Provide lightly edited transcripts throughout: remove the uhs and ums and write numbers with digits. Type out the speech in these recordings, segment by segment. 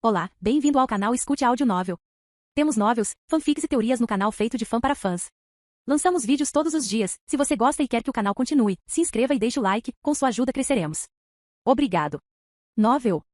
Olá, bem-vindo ao canal Escute Áudio Novel. Temos novels, fanfics e teorias no canal feito de fã para fãs. Lançamos vídeos todos os dias. Se você gosta e quer que o canal continue, se inscreva e deixe o like, com sua ajuda cresceremos. Obrigado. Novel.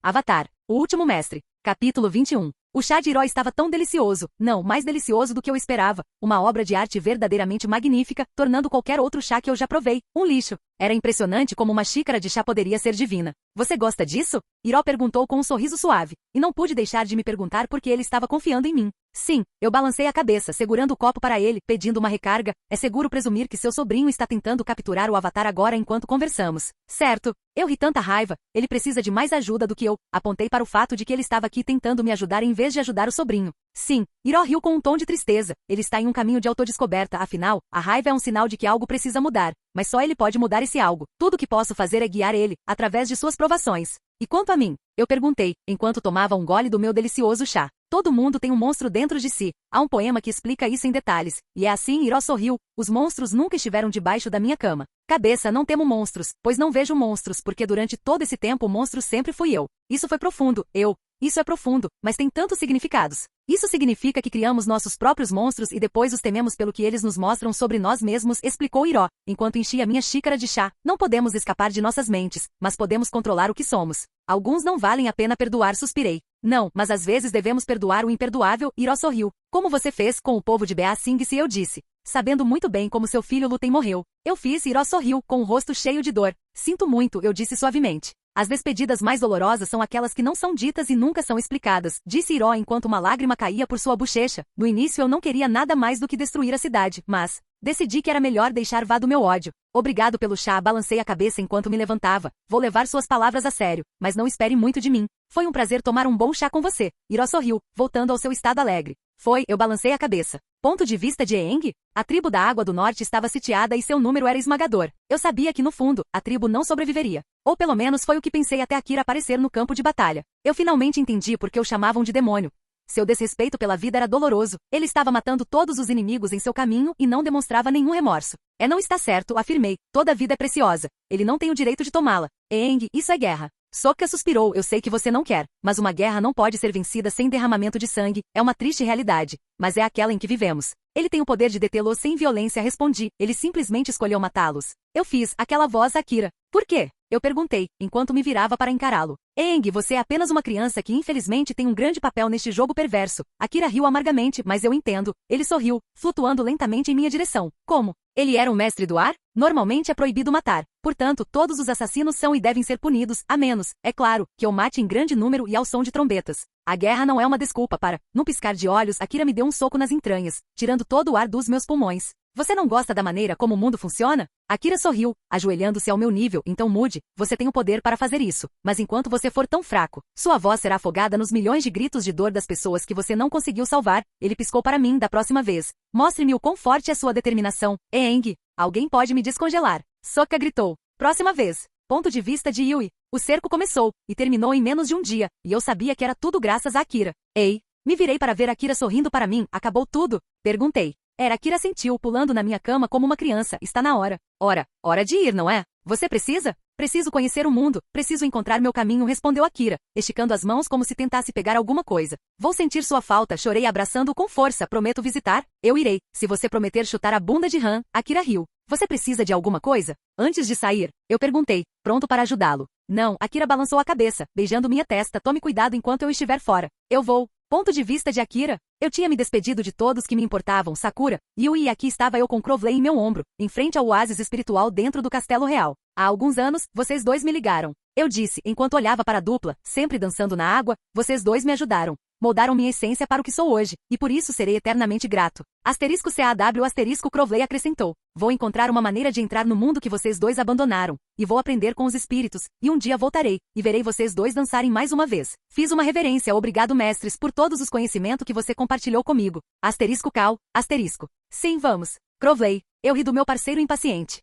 Avatar, o último mestre. Capítulo 21. O chá de Iroh estava tão delicioso, não, mais delicioso do que eu esperava, uma obra de arte verdadeiramente magnífica, tornando qualquer outro chá que eu já provei, um lixo. Era impressionante como uma xícara de chá poderia ser divina. Você gosta disso? Iroh perguntou com um sorriso suave, e não pude deixar de me perguntar porque ele estava confiando em mim. Sim, eu balancei a cabeça, segurando o copo para ele, pedindo uma recarga. É seguro presumir que seu sobrinho está tentando capturar o Avatar agora enquanto conversamos. Certo. Eu ri tanta raiva, ele precisa de mais ajuda do que eu. Apontei para o fato de que ele estava aqui tentando me ajudar em vez de ajudar o sobrinho. Sim, Iroh riu com um tom de tristeza. Ele está em um caminho de autodescoberta, afinal, a raiva é um sinal de que algo precisa mudar. Mas só ele pode mudar esse algo. Tudo que posso fazer é guiar ele, através de suas provações. E quanto a mim? Eu perguntei, enquanto tomava um gole do meu delicioso chá. Todo mundo tem um monstro dentro de si. Há um poema que explica isso em detalhes. E é assim, Iroh sorriu. Os monstros nunca estiveram debaixo da minha cama. Cabeça, não temo monstros, pois não vejo monstros, porque durante todo esse tempo o monstro sempre fui eu. Isso foi profundo, Isso é profundo, mas tem tantos significados. Isso significa que criamos nossos próprios monstros e depois os tememos pelo que eles nos mostram sobre nós mesmos, explicou Iroh, enquanto enchia minha xícara de chá. Não podemos escapar de nossas mentes, mas podemos controlar o que somos. Alguns não valem a pena perdoar, suspirei. Não, mas às vezes devemos perdoar o imperdoável, Iroh sorriu. Como você fez com o povo de Ba Sing Se, eu disse. Sabendo muito bem como seu filho Lu Ten morreu. Eu fiz, Iroh sorriu, com o rosto cheio de dor. Sinto muito, eu disse suavemente. As despedidas mais dolorosas são aquelas que não são ditas e nunca são explicadas, disse Iroh enquanto uma lágrima caía por sua bochecha. No início eu não queria nada mais do que destruir a cidade, mas decidi que era melhor deixar vá do meu ódio. Obrigado pelo chá, balancei a cabeça enquanto me levantava. Vou levar suas palavras a sério, mas não espere muito de mim. Foi um prazer tomar um bom chá com você. Iroh sorriu, voltando ao seu estado alegre. Foi, eu balancei a cabeça. Ponto de vista de Aang? A tribo da Água do Norte estava sitiada e seu número era esmagador. Eu sabia que no fundo, a tribo não sobreviveria. Ou pelo menos foi o que pensei até Akira aparecer no campo de batalha. Eu finalmente entendi por que o chamavam de demônio. Seu desrespeito pela vida era doloroso. Ele estava matando todos os inimigos em seu caminho e não demonstrava nenhum remorso. Não está certo, afirmei. Toda vida é preciosa. Ele não tem o direito de tomá-la. Aang, isso é guerra. Sokka suspirou, eu sei que você não quer, mas uma guerra não pode ser vencida sem derramamento de sangue, é uma triste realidade, mas é aquela em que vivemos. Ele tem o poder de detê-los sem violência, respondi, ele simplesmente escolheu matá-los. Eu fiz aquela voz a Akira. Por quê? Eu perguntei, enquanto me virava para encará-lo. Aang, você é apenas uma criança que infelizmente tem um grande papel neste jogo perverso. Akira riu amargamente, mas eu entendo. Ele sorriu, flutuando lentamente em minha direção. Como? Ele era um mestre do ar? Normalmente é proibido matar. Portanto, todos os assassinos são e devem ser punidos, a menos, é claro, que eu mate em grande número e ao som de trombetas. A guerra não é uma desculpa para... Num piscar de olhos, Akira me deu um soco nas entranhas, tirando todo o ar dos meus pulmões. Você não gosta da maneira como o mundo funciona? Akira sorriu, ajoelhando-se ao meu nível, então mude, você tem o poder para fazer isso. Mas enquanto você for tão fraco, sua voz será afogada nos milhões de gritos de dor das pessoas que você não conseguiu salvar. Ele piscou para mim da próxima vez. Mostre-me o quão forte é sua determinação. Aang, alguém pode me descongelar. Sokka gritou. Próxima vez. Ponto de vista de Yui. O cerco começou, e terminou em menos de um dia, e eu sabia que era tudo graças a Akira. Ei, me virei para ver Akira sorrindo para mim. Acabou tudo? Perguntei. Akira sentiu, pulando na minha cama como uma criança. Está na hora. Hora de ir, não é? Você precisa? Preciso conhecer o mundo, preciso encontrar meu caminho, respondeu Akira, esticando as mãos como se tentasse pegar alguma coisa. Vou sentir sua falta, chorei abraçando-o com força, prometo visitar? Eu irei, se você prometer chutar a bunda de Han. Akira riu. Você precisa de alguma coisa? Antes de sair, eu perguntei, pronto para ajudá-lo. Não, Akira balançou a cabeça, beijando minha testa, tome cuidado enquanto eu estiver fora. Eu vou. Ponto de vista de Akira? Eu tinha me despedido de todos que me importavam, Sakura, Yui, e aqui estava eu com Crowley em meu ombro, em frente ao oásis espiritual dentro do Castelo Real. Há alguns anos, vocês dois me ligaram. Eu disse, enquanto olhava para a dupla, sempre dançando na água, vocês dois me ajudaram. Moldaram minha essência para o que sou hoje, e por isso serei eternamente grato. Asterisco CAW asterisco Crowley acrescentou. Vou encontrar uma maneira de entrar no mundo que vocês dois abandonaram, e vou aprender com os espíritos, e um dia voltarei, e verei vocês dois dançarem mais uma vez. Fiz uma reverência, obrigado mestres por todos os conhecimentos que você compartilhou comigo. Asterisco Cal, asterisco. Sim, vamos. Crowley, eu ri do meu parceiro impaciente.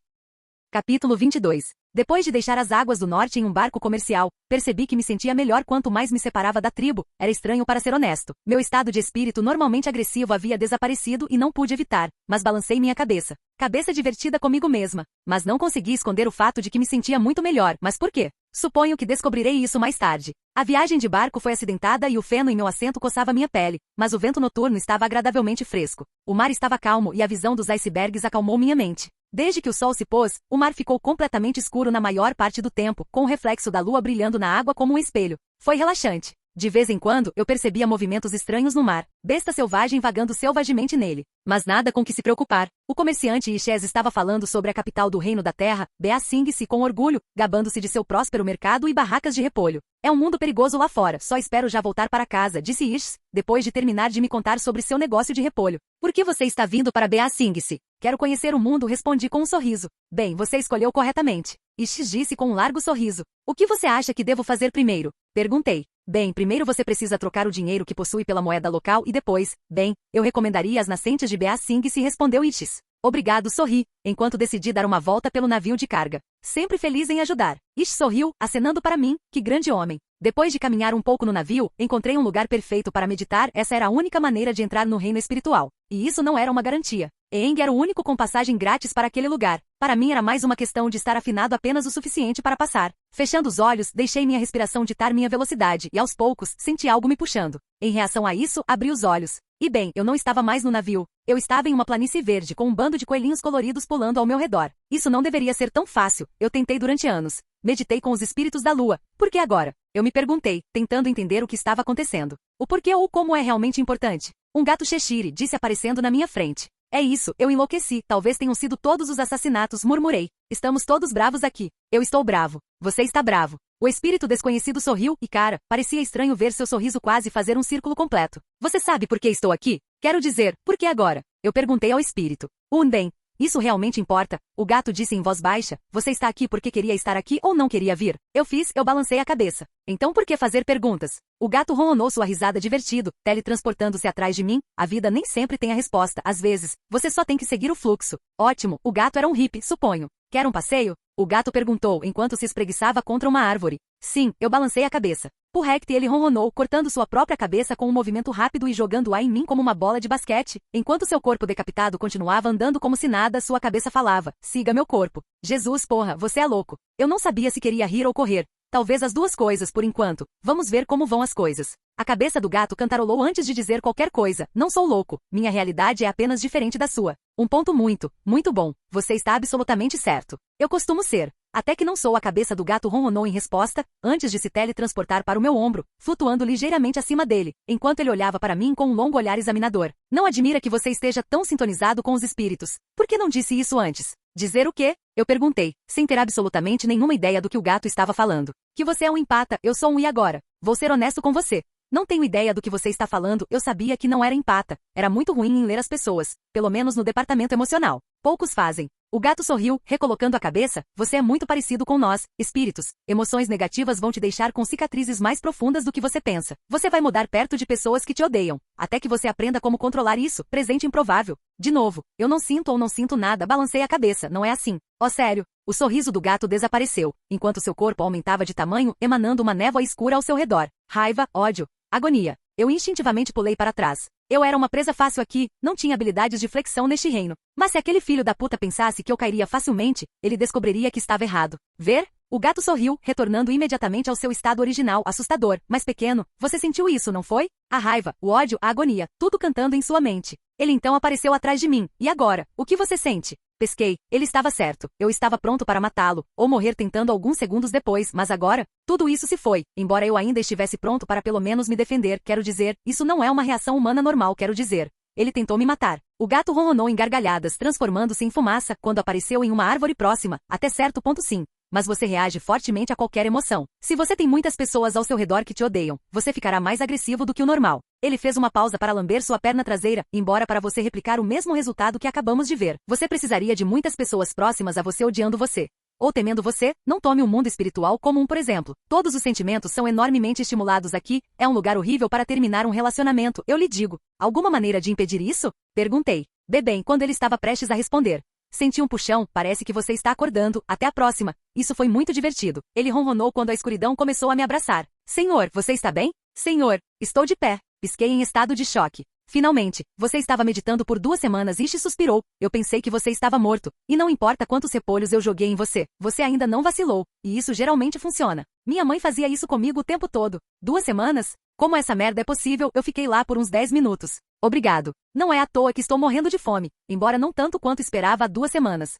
Capítulo 22. Depois de deixar as águas do norte em um barco comercial, percebi que me sentia melhor quanto mais me separava da tribo. Era estranho para ser honesto. Meu estado de espírito normalmente agressivo havia desaparecido e não pude evitar, mas balancei minha cabeça. Cabeça divertida comigo mesma. Mas não consegui esconder o fato de que me sentia muito melhor. Mas por quê? Suponho que descobrirei isso mais tarde. A viagem de barco foi acidentada e o feno em meu assento coçava minha pele, mas o vento noturno estava agradavelmente fresco. O mar estava calmo e a visão dos icebergs acalmou minha mente. Desde que o sol se pôs, o mar ficou completamente escuro na maior parte do tempo, com o reflexo da lua brilhando na água como um espelho. Foi relaxante. De vez em quando, eu percebia movimentos estranhos no mar, besta selvagem vagando selvagemente nele. Mas nada com que se preocupar. O comerciante Ixés estava falando sobre a capital do reino da terra, Beasingue-se com orgulho, gabando-se de seu próspero mercado e barracas de repolho. É um mundo perigoso lá fora, só espero já voltar para casa, disse Ixés, depois de terminar de me contar sobre seu negócio de repolho. Por que você está vindo para Beasingue-se? Quero conhecer o mundo, respondi com um sorriso. Bem, você escolheu corretamente. Ixés disse com um largo sorriso. O que você acha que devo fazer primeiro? Perguntei. Bem, primeiro você precisa trocar o dinheiro que possui pela moeda local e depois, bem, eu recomendaria as nascentes de Beasingue-se, respondeu Ixés. Obrigado, sorri, enquanto decidi dar uma volta pelo navio de carga. Sempre feliz em ajudar. Ixés sorriu, acenando para mim, que grande homem. Depois de caminhar um pouco no navio, encontrei um lugar perfeito para meditar, essa era a única maneira de entrar no reino espiritual. E isso não era uma garantia. Eeng era o único com passagem grátis para aquele lugar. Para mim era mais uma questão de estar afinado apenas o suficiente para passar. Fechando os olhos, deixei minha respiração ditar minha velocidade e aos poucos, senti algo me puxando. Em reação a isso, abri os olhos. E bem, eu não estava mais no navio. Eu estava em uma planície verde com um bando de coelhinhos coloridos pulando ao meu redor. Isso não deveria ser tão fácil. Eu tentei durante anos. Meditei com os espíritos da lua. Por que agora? Eu me perguntei, tentando entender o que estava acontecendo. O porquê ou como é realmente importante. Um gato Cheshire disse aparecendo na minha frente. É isso, eu enlouqueci, talvez tenham sido todos os assassinatos, murmurei. Estamos todos bravos aqui. Eu estou bravo. Você está bravo. O espírito desconhecido sorriu e, cara, parecia estranho ver seu sorriso quase fazer um círculo completo. Você sabe por que estou aqui? Quero dizer, por que agora? Eu perguntei ao espírito. Bem, isso realmente importa? O gato disse em voz baixa. Você está aqui porque queria estar aqui ou não queria vir? Eu balancei a cabeça. Então por que fazer perguntas? O gato ronronou sua risada divertido, teletransportando-se atrás de mim. A vida nem sempre tem a resposta, às vezes. Você só tem que seguir o fluxo. Ótimo, o gato era um hippie, suponho. Quer um passeio? O gato perguntou enquanto se espreguiçava contra uma árvore. Sim, eu balancei a cabeça. Purrect, ele ronronou, cortando sua própria cabeça com um movimento rápido e jogando-a em mim como uma bola de basquete. Enquanto seu corpo decapitado continuava andando como se nada, sua cabeça falava, siga meu corpo. Jesus, porra, você é louco. Eu não sabia se queria rir ou correr. Talvez as duas coisas por enquanto. Vamos ver como vão as coisas. A cabeça do gato cantarolou antes de dizer qualquer coisa. Não sou louco. Minha realidade é apenas diferente da sua. Um ponto muito bom. Você está absolutamente certo. Eu costumo ser. Até que não sou. A cabeça do gato ronronou em resposta, antes de se teletransportar para o meu ombro, flutuando ligeiramente acima dele, enquanto ele olhava para mim com um longo olhar examinador. Não admira que você esteja tão sintonizado com os espíritos. Por que não disse isso antes? Dizer o quê? Eu perguntei, sem ter absolutamente nenhuma ideia do que o gato estava falando. Que você é um empata, eu sou um e agora. Vou ser honesto com você. Não tenho ideia do que você está falando, eu sabia que não era empata. Era muito ruim em ler as pessoas, pelo menos no departamento emocional. Poucos fazem. O gato sorriu, recolocando a cabeça. Você é muito parecido com nós, espíritos. Emoções negativas vão te deixar com cicatrizes mais profundas do que você pensa. Você vai mudar perto de pessoas que te odeiam. Até que você aprenda como controlar isso, presente improvável. De novo, eu não sinto ou não sinto nada, balancei a cabeça, não é assim. Oh, sério. O sorriso do gato desapareceu, enquanto seu corpo aumentava de tamanho, emanando uma névoa escura ao seu redor. Raiva, ódio, agonia. Eu instintivamente pulei para trás. Eu era uma presa fácil aqui, não tinha habilidades de flexão neste reino. Mas se aquele filho da puta pensasse que eu cairia facilmente, ele descobriria que estava errado. Ver? O gato sorriu, retornando imediatamente ao seu estado original, assustador, mas pequeno. Você sentiu isso, não foi? A raiva, o ódio, a agonia, tudo cantando em sua mente. Ele então apareceu atrás de mim. E agora? O que você sente? Pesquei. Ele estava certo. Eu estava pronto para matá-lo, ou morrer tentando alguns segundos depois, mas agora, tudo isso se foi. Embora eu ainda estivesse pronto para pelo menos me defender, quero dizer, isso não é uma reação humana normal, quero dizer. Ele tentou me matar. O gato ronronou em gargalhadas, transformando-se em fumaça, quando apareceu em uma árvore próxima, até certo ponto sim. Mas você reage fortemente a qualquer emoção. Se você tem muitas pessoas ao seu redor que te odeiam, você ficará mais agressivo do que o normal. Ele fez uma pausa para lamber sua perna traseira, embora para você replicar o mesmo resultado que acabamos de ver, você precisaria de muitas pessoas próximas a você odiando você. Ou temendo você, não tome o mundo espiritual como um por exemplo. Todos os sentimentos são enormemente estimulados aqui, é um lugar horrível para terminar um relacionamento, eu lhe digo. Alguma maneira de impedir isso? Perguntei. Bem, quando ele estava prestes a responder. Senti um puxão, parece que você está acordando, até a próxima. Isso foi muito divertido. Ele ronronou quando a escuridão começou a me abraçar. Senhor, você está bem? Senhor, estou de pé. Pisquei em estado de choque. Finalmente, você estava meditando por 2 semanas. Ishi suspirou. Eu pensei que você estava morto. E não importa quantos repolhos eu joguei em você, você ainda não vacilou. E isso geralmente funciona. Minha mãe fazia isso comigo o tempo todo. 2 semanas? Como essa merda é possível? Eu fiquei lá por uns 10 minutos. Obrigado. Não é à toa que estou morrendo de fome, embora não tanto quanto esperava há 2 semanas.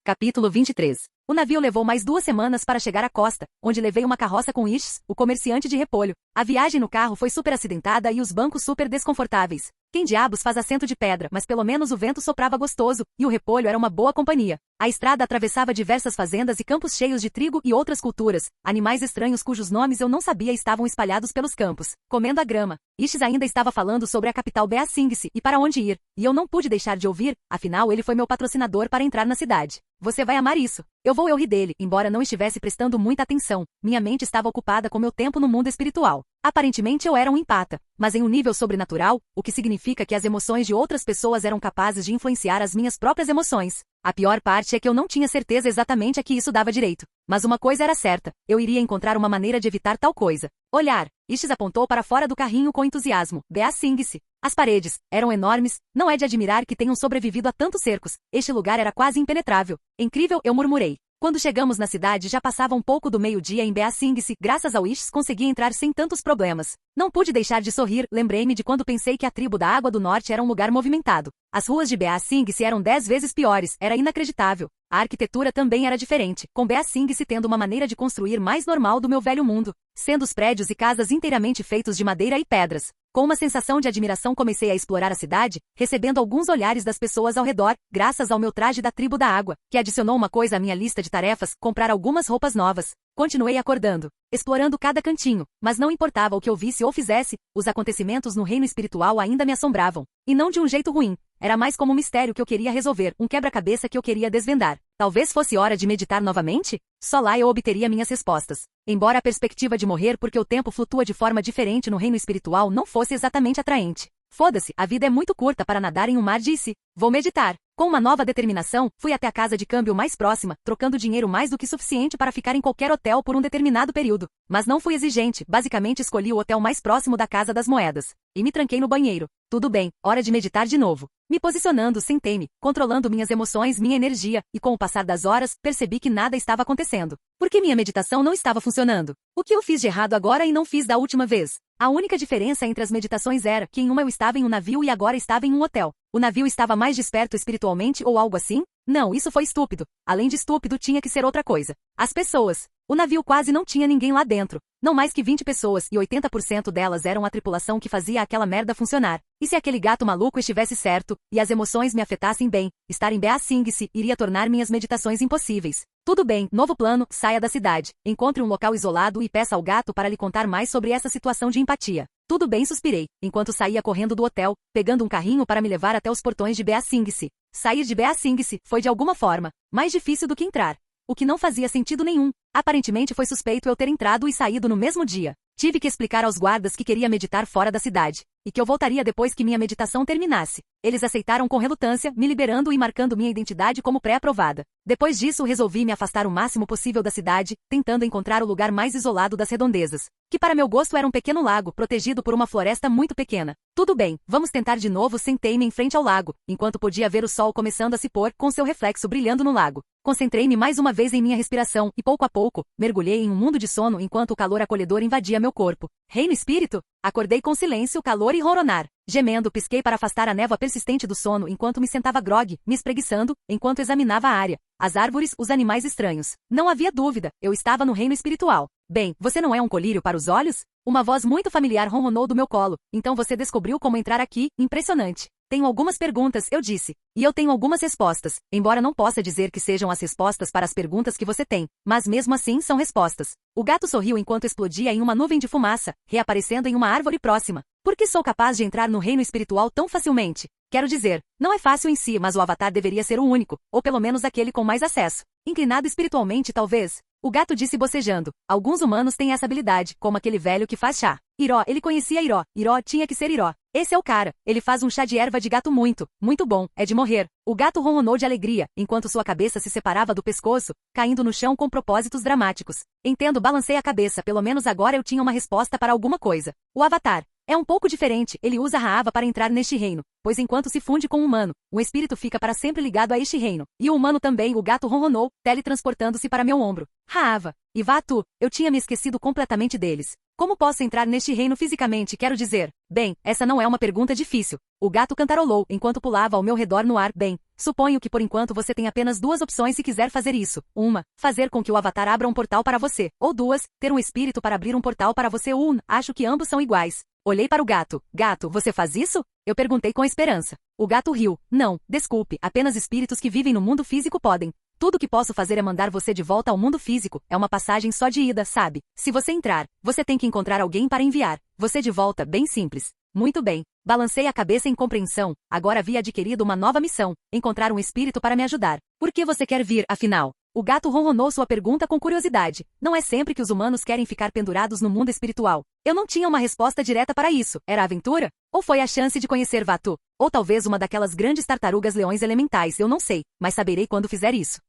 Capítulo 23. O navio levou mais 2 semanas para chegar à costa, onde levei uma carroça com Ish, o comerciante de repolho. A viagem no carro foi super acidentada e os bancos super desconfortáveis. Quem diabos faz assento de pedra, mas pelo menos o vento soprava gostoso, e o repolho era uma boa companhia. A estrada atravessava diversas fazendas e campos cheios de trigo e outras culturas. Animais estranhos cujos nomes eu não sabia estavam espalhados pelos campos, comendo a grama. Ish ainda estava falando sobre a capital Beasingse e para onde ir, e eu não pude deixar de ouvir, afinal ele foi meu patrocinador para entrar na cidade. Você vai amar isso. Eu ri dele, embora não estivesse prestando muita atenção. Minha mente estava ocupada com meu tempo no mundo espiritual. Aparentemente eu era um empata, mas em um nível sobrenatural, o que significa que as emoções de outras pessoas eram capazes de influenciar as minhas próprias emoções. A pior parte é que eu não tinha certeza exatamente a que isso dava direito. Mas uma coisa era certa, eu iria encontrar uma maneira de evitar tal coisa. Olhar. Ish apontou para fora do carrinho com entusiasmo. Beasingse. As paredes eram enormes, não é de admirar que tenham sobrevivido a tantos cercos. Este lugar era quase impenetrável. Incrível, eu murmurei. Quando chegamos na cidade já passava um pouco do meio-dia em Beasingse, graças ao Ish consegui entrar sem tantos problemas. Não pude deixar de sorrir, lembrei-me de quando pensei que a tribo da Água do Norte era um lugar movimentado. As ruas de Beasingse eram 10 vezes piores, era inacreditável. A arquitetura também era diferente, com Beasingse tendo uma maneira de construir mais normal do meu velho mundo, sendo os prédios e casas inteiramente feitos de madeira e pedras. Com uma sensação de admiração comecei a explorar a cidade, recebendo alguns olhares das pessoas ao redor, graças ao meu traje da tribo da água, que adicionou uma coisa à minha lista de tarefas, comprar algumas roupas novas. Continuei acordando, explorando cada cantinho, mas não importava o que eu visse ou fizesse, os acontecimentos no reino espiritual ainda me assombravam. E não de um jeito ruim, era mais como um mistério que eu queria resolver, um quebra-cabeça que eu queria desvendar. Talvez fosse hora de meditar novamente? Só lá eu obteria minhas respostas. Embora a perspectiva de morrer porque o tempo flutua de forma diferente no reino espiritual não fosse exatamente atraente. Foda-se, a vida é muito curta para nadar em um mar de si. Vou meditar. Com uma nova determinação, fui até a casa de câmbio mais próxima, trocando dinheiro mais do que suficiente para ficar em qualquer hotel por um determinado período. Mas não fui exigente, basicamente escolhi o hotel mais próximo da Casa das Moedas. E me tranquei no banheiro. Tudo bem, hora de meditar de novo. Me posicionando, sentei-me, controlando minhas emoções, minha energia, e com o passar das horas, percebi que nada estava acontecendo. Por que minha meditação não estava funcionando? O que eu fiz de errado agora e não fiz da última vez? A única diferença entre as meditações era que em uma eu estava em um navio e agora estava em um hotel. O navio estava mais desperto espiritualmente ou algo assim? Não, isso foi estúpido. Além de estúpido, tinha que ser outra coisa. As pessoas. O navio quase não tinha ninguém lá dentro. Não mais que 20 pessoas e 80% delas eram a tripulação que fazia aquela merda funcionar. E se aquele gato maluco estivesse certo, e as emoções me afetassem bem, estar em Beasingse iria tornar minhas meditações impossíveis. Tudo bem, novo plano, saia da cidade. Encontre um local isolado e peça ao gato para lhe contar mais sobre essa situação de empatia. Tudo bem, suspirei, enquanto saía correndo do hotel, pegando um carrinho para me levar até os portões de Beasingse. Sair de Beasingse foi de alguma forma mais difícil do que entrar. O que não fazia sentido nenhum. Aparentemente foi suspeito eu ter entrado e saído no mesmo dia. Tive que explicar aos guardas que queria meditar fora da cidade, e que eu voltaria depois que minha meditação terminasse. Eles aceitaram com relutância, me liberando e marcando minha identidade como pré-aprovada. Depois disso resolvi me afastar o máximo possível da cidade, tentando encontrar o lugar mais isolado das redondezas, que para meu gosto era um pequeno lago, protegido por uma floresta muito pequena. Tudo bem, vamos tentar de novo. Sentei-me em frente ao lago, enquanto podia ver o sol começando a se pôr, com seu reflexo brilhando no lago. Concentrei-me mais uma vez em minha respiração, e pouco a pouco, mergulhei em um mundo de sono enquanto o calor acolhedor invadia meu corpo. Reino espírito? Acordei com silêncio, calor e ronronar. Gemendo, pisquei para afastar a névoa persistente do sono enquanto me sentava grogue, me espreguiçando, enquanto examinava a área, as árvores, os animais estranhos. Não havia dúvida, eu estava no reino espiritual. Bem, você não é um colírio para os olhos? Uma voz muito familiar ronronou do meu colo. Então você descobriu como entrar aqui? Impressionante. Tenho algumas perguntas, eu disse. E eu tenho algumas respostas, embora não possa dizer que sejam as respostas para as perguntas que você tem, mas mesmo assim são respostas. O gato sorriu enquanto explodia em uma nuvem de fumaça, reaparecendo em uma árvore próxima. Por que sou capaz de entrar no reino espiritual tão facilmente? Quero dizer, não é fácil em si, mas o avatar deveria ser o único, ou pelo menos aquele com mais acesso. Inclinado espiritualmente, talvez. O gato disse bocejando. Alguns humanos têm essa habilidade, como aquele velho que faz chá. Iró, ele conhecia Iró. Iró tinha que ser Iró. Esse é o cara. Ele faz um chá de erva de gato muito bom. É de morrer. O gato ronronou de alegria, enquanto sua cabeça se separava do pescoço, caindo no chão com propósitos dramáticos. Entendo, balancei a cabeça. Pelo menos agora eu tinha uma resposta para alguma coisa. O avatar. É um pouco diferente, ele usa Raava para entrar neste reino, pois enquanto se funde com o humano, o espírito fica para sempre ligado a este reino. E o humano também, o gato ronronou, teletransportando-se para meu ombro. Raava. E Vaatu, eu tinha me esquecido completamente deles. Como posso entrar neste reino fisicamente, quero dizer? Bem, essa não é uma pergunta difícil. O gato cantarolou enquanto pulava ao meu redor no ar. Bem, suponho que por enquanto você tem apenas duas opções se quiser fazer isso. Uma, fazer com que o avatar abra um portal para você. Ou duas, ter um espírito para abrir um portal para você. Acho que ambos são iguais. Olhei para o gato. Gato, você faz isso? Eu perguntei com esperança. O gato riu. Não, desculpe, apenas espíritos que vivem no mundo físico podem. Tudo que posso fazer é mandar você de volta ao mundo físico, é uma passagem só de ida, sabe? Se você entrar, você tem que encontrar alguém para enviar. Você de volta, bem simples. Muito bem. Balancei a cabeça em compreensão. Agora havia adquirido uma nova missão, encontrar um espírito para me ajudar. Por que você quer vir, afinal? O gato ronronou sua pergunta com curiosidade. Não é sempre que os humanos querem ficar pendurados no mundo espiritual. Eu não tinha uma resposta direta para isso. Era aventura? Ou foi a chance de conhecer Vaatu? Ou talvez uma daquelas grandes tartarugas-leões elementais, eu não sei, mas saberei quando fizer isso.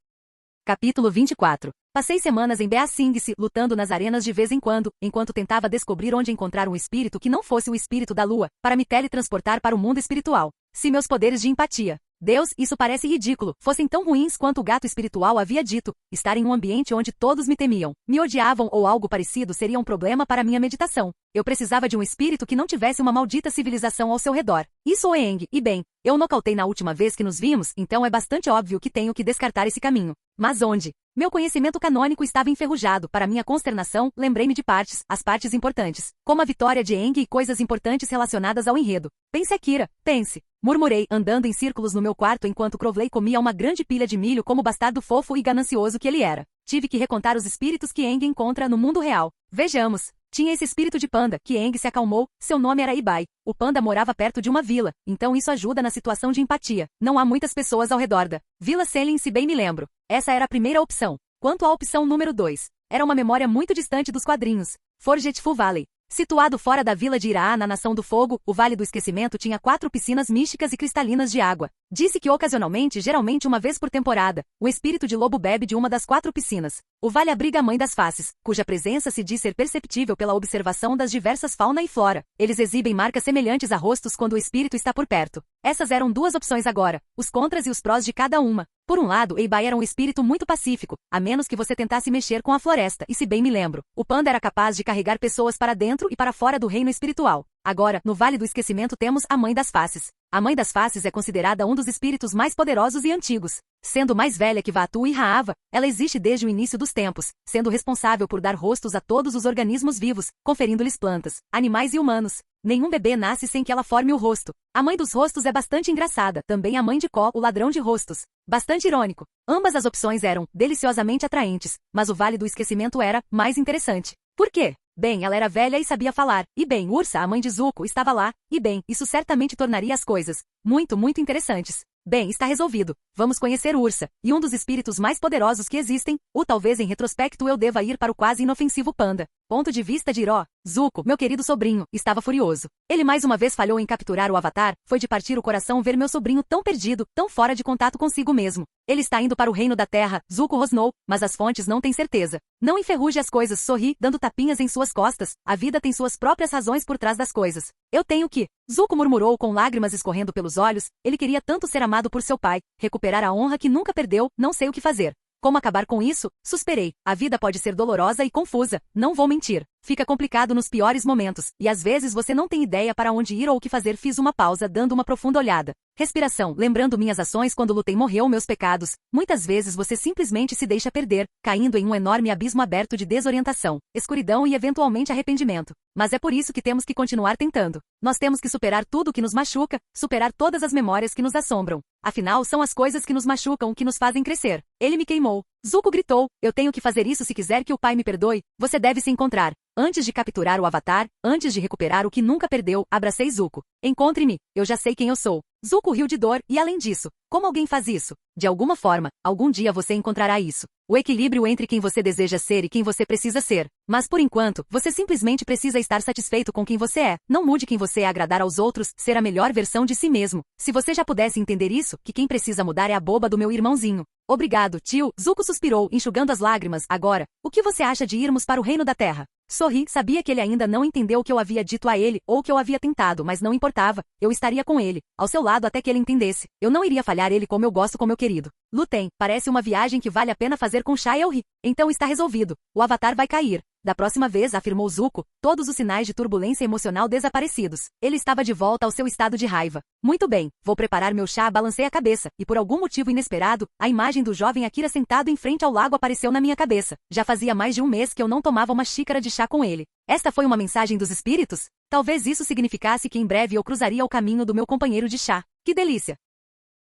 Capítulo 24. Passei semanas em Ba Sing-se, lutando nas arenas de vez em quando, enquanto tentava descobrir onde encontrar um espírito que não fosse o espírito da lua, para me teletransportar para o mundo espiritual. Se meus poderes de empatia, Deus, isso parece ridículo, fossem tão ruins quanto o gato espiritual havia dito, estar em um ambiente onde todos me temiam, me odiavam ou algo parecido seria um problema para minha meditação. Eu precisava de um espírito que não tivesse uma maldita civilização ao seu redor. Isso Oeng, e bem, eu nocautei na última vez que nos vimos, então é bastante óbvio que tenho que descartar esse caminho. Mas onde? Meu conhecimento canônico estava enferrujado. Para minha consternação, lembrei-me de as partes importantes, como a vitória de Aang e coisas importantes relacionadas ao enredo. Pense, Akira, pense. Murmurei, andando em círculos no meu quarto enquanto Crowley comia uma grande pilha de milho como bastardo fofo e ganancioso que ele era. Tive que recontar os espíritos que Aang encontra no mundo real. Vejamos. Tinha esse espírito de panda, que Aang se acalmou, seu nome era Ibai. O panda morava perto de uma vila, então isso ajuda na situação de empatia. Não há muitas pessoas ao redor da Vila Selin, se bem me lembro. Essa era a primeira opção. Quanto à opção número 2, era uma memória muito distante dos quadrinhos. Forgetful Valley. Situado fora da vila de Iraá, na Nação do Fogo, o Vale do Esquecimento tinha 4 piscinas místicas e cristalinas de água. Disse que ocasionalmente, geralmente uma vez por temporada, o espírito de lobo bebe de uma das 4 piscinas. O vale abriga a Mãe das Faces, cuja presença se diz ser perceptível pela observação das diversas fauna e flora. Eles exibem marcas semelhantes a rostos quando o espírito está por perto. Essas eram 2 opções agora, os contras e os prós de cada uma. Por um lado, Eibai era um espírito muito pacífico, a menos que você tentasse mexer com a floresta, e se bem me lembro, o panda era capaz de carregar pessoas para dentro e para fora do reino espiritual. Agora, no Vale do Esquecimento temos a Mãe das Faces. A Mãe das Faces é considerada um dos espíritos mais poderosos e antigos. Sendo mais velha que Vaatu e Raava, ela existe desde o início dos tempos, sendo responsável por dar rostos a todos os organismos vivos, conferindo-lhes plantas, animais e humanos. Nenhum bebê nasce sem que ela forme o rosto. A Mãe dos Rostos é bastante engraçada, também a Mãe de Có, o ladrão de rostos. Bastante irônico. Ambas as opções eram deliciosamente atraentes, mas o Vale do Esquecimento era mais interessante. Por quê? Bem, ela era velha e sabia falar. E bem, Ursa, a mãe de Zuko, estava lá. E bem, isso certamente tornaria as coisas muito, muito interessantes. Bem, está resolvido. Vamos conhecer Ursa, e um dos espíritos mais poderosos que existem, ou talvez em retrospecto eu deva ir para o quase inofensivo panda. Ponto de vista de Iro. Zuko, meu querido sobrinho, estava furioso. Ele mais uma vez falhou em capturar o Avatar, foi de partir o coração ver meu sobrinho tão perdido, tão fora de contato consigo mesmo. Ele está indo para o reino da terra, Zuko rosnou, mas as fontes não têm certeza. Não enferruje as coisas, sorri, dando tapinhas em suas costas. A vida tem suas próprias razões por trás das coisas. Eu tenho que... Zuko murmurou com lágrimas escorrendo pelos olhos, ele queria tanto ser amado por seu pai, recuperar a honra que nunca perdeu, não sei o que fazer. Como acabar com isso? Suspirei. A vida pode ser dolorosa e confusa, não vou mentir. Fica complicado nos piores momentos, e às vezes você não tem ideia para onde ir ou o que fazer. Fiz uma pausa, dando uma profunda olhada. Respiração, lembrando minhas ações quando lutei morreu meus pecados. Muitas vezes você simplesmente se deixa perder, caindo em um enorme abismo aberto de desorientação, escuridão e eventualmente arrependimento. Mas é por isso que temos que continuar tentando. Nós temos que superar tudo que nos machuca, superar todas as memórias que nos assombram. Afinal, são as coisas que nos machucam que nos fazem crescer. Ele me queimou. Zuko gritou, eu tenho que fazer isso se quiser que o pai me perdoe. Você deve se encontrar. Antes de capturar o Avatar, antes de recuperar o que nunca perdeu, abracei Zuko. Encontre-me, eu já sei quem eu sou. Zuko riu de dor, e além disso, como alguém faz isso? De alguma forma, algum dia você encontrará isso. O equilíbrio entre quem você deseja ser e quem você precisa ser. Mas por enquanto, você simplesmente precisa estar satisfeito com quem você é. Não mude quem você é, agradar aos outros, ser a melhor versão de si mesmo. Se você já pudesse entender isso, que quem precisa mudar é a boba do meu irmãozinho. Obrigado, tio. Zuko suspirou, enxugando as lágrimas. Agora, o que você acha de irmos para o Reino da Terra? Sorri, sabia que ele ainda não entendeu o que eu havia dito a ele, ou o que eu havia tentado, mas não importava, eu estaria com ele, ao seu lado até que ele entendesse. Eu não iria falhar ele como eu gosto com meu querido. Lutem, parece uma viagem que vale a pena fazer com Chá e eu ri. Então está resolvido, o Avatar vai cair. Da próxima vez, afirmou Zuko, todos os sinais de turbulência emocional desaparecidos. Ele estava de volta ao seu estado de raiva. Muito bem, vou preparar meu chá, balancei a cabeça, e por algum motivo inesperado, a imagem do jovem Akira sentado em frente ao lago apareceu na minha cabeça. Já fazia mais de um mês que eu não tomava uma xícara de chá com ele. Esta foi uma mensagem dos espíritos? Talvez isso significasse que em breve eu cruzaria o caminho do meu companheiro de chá. Que delícia!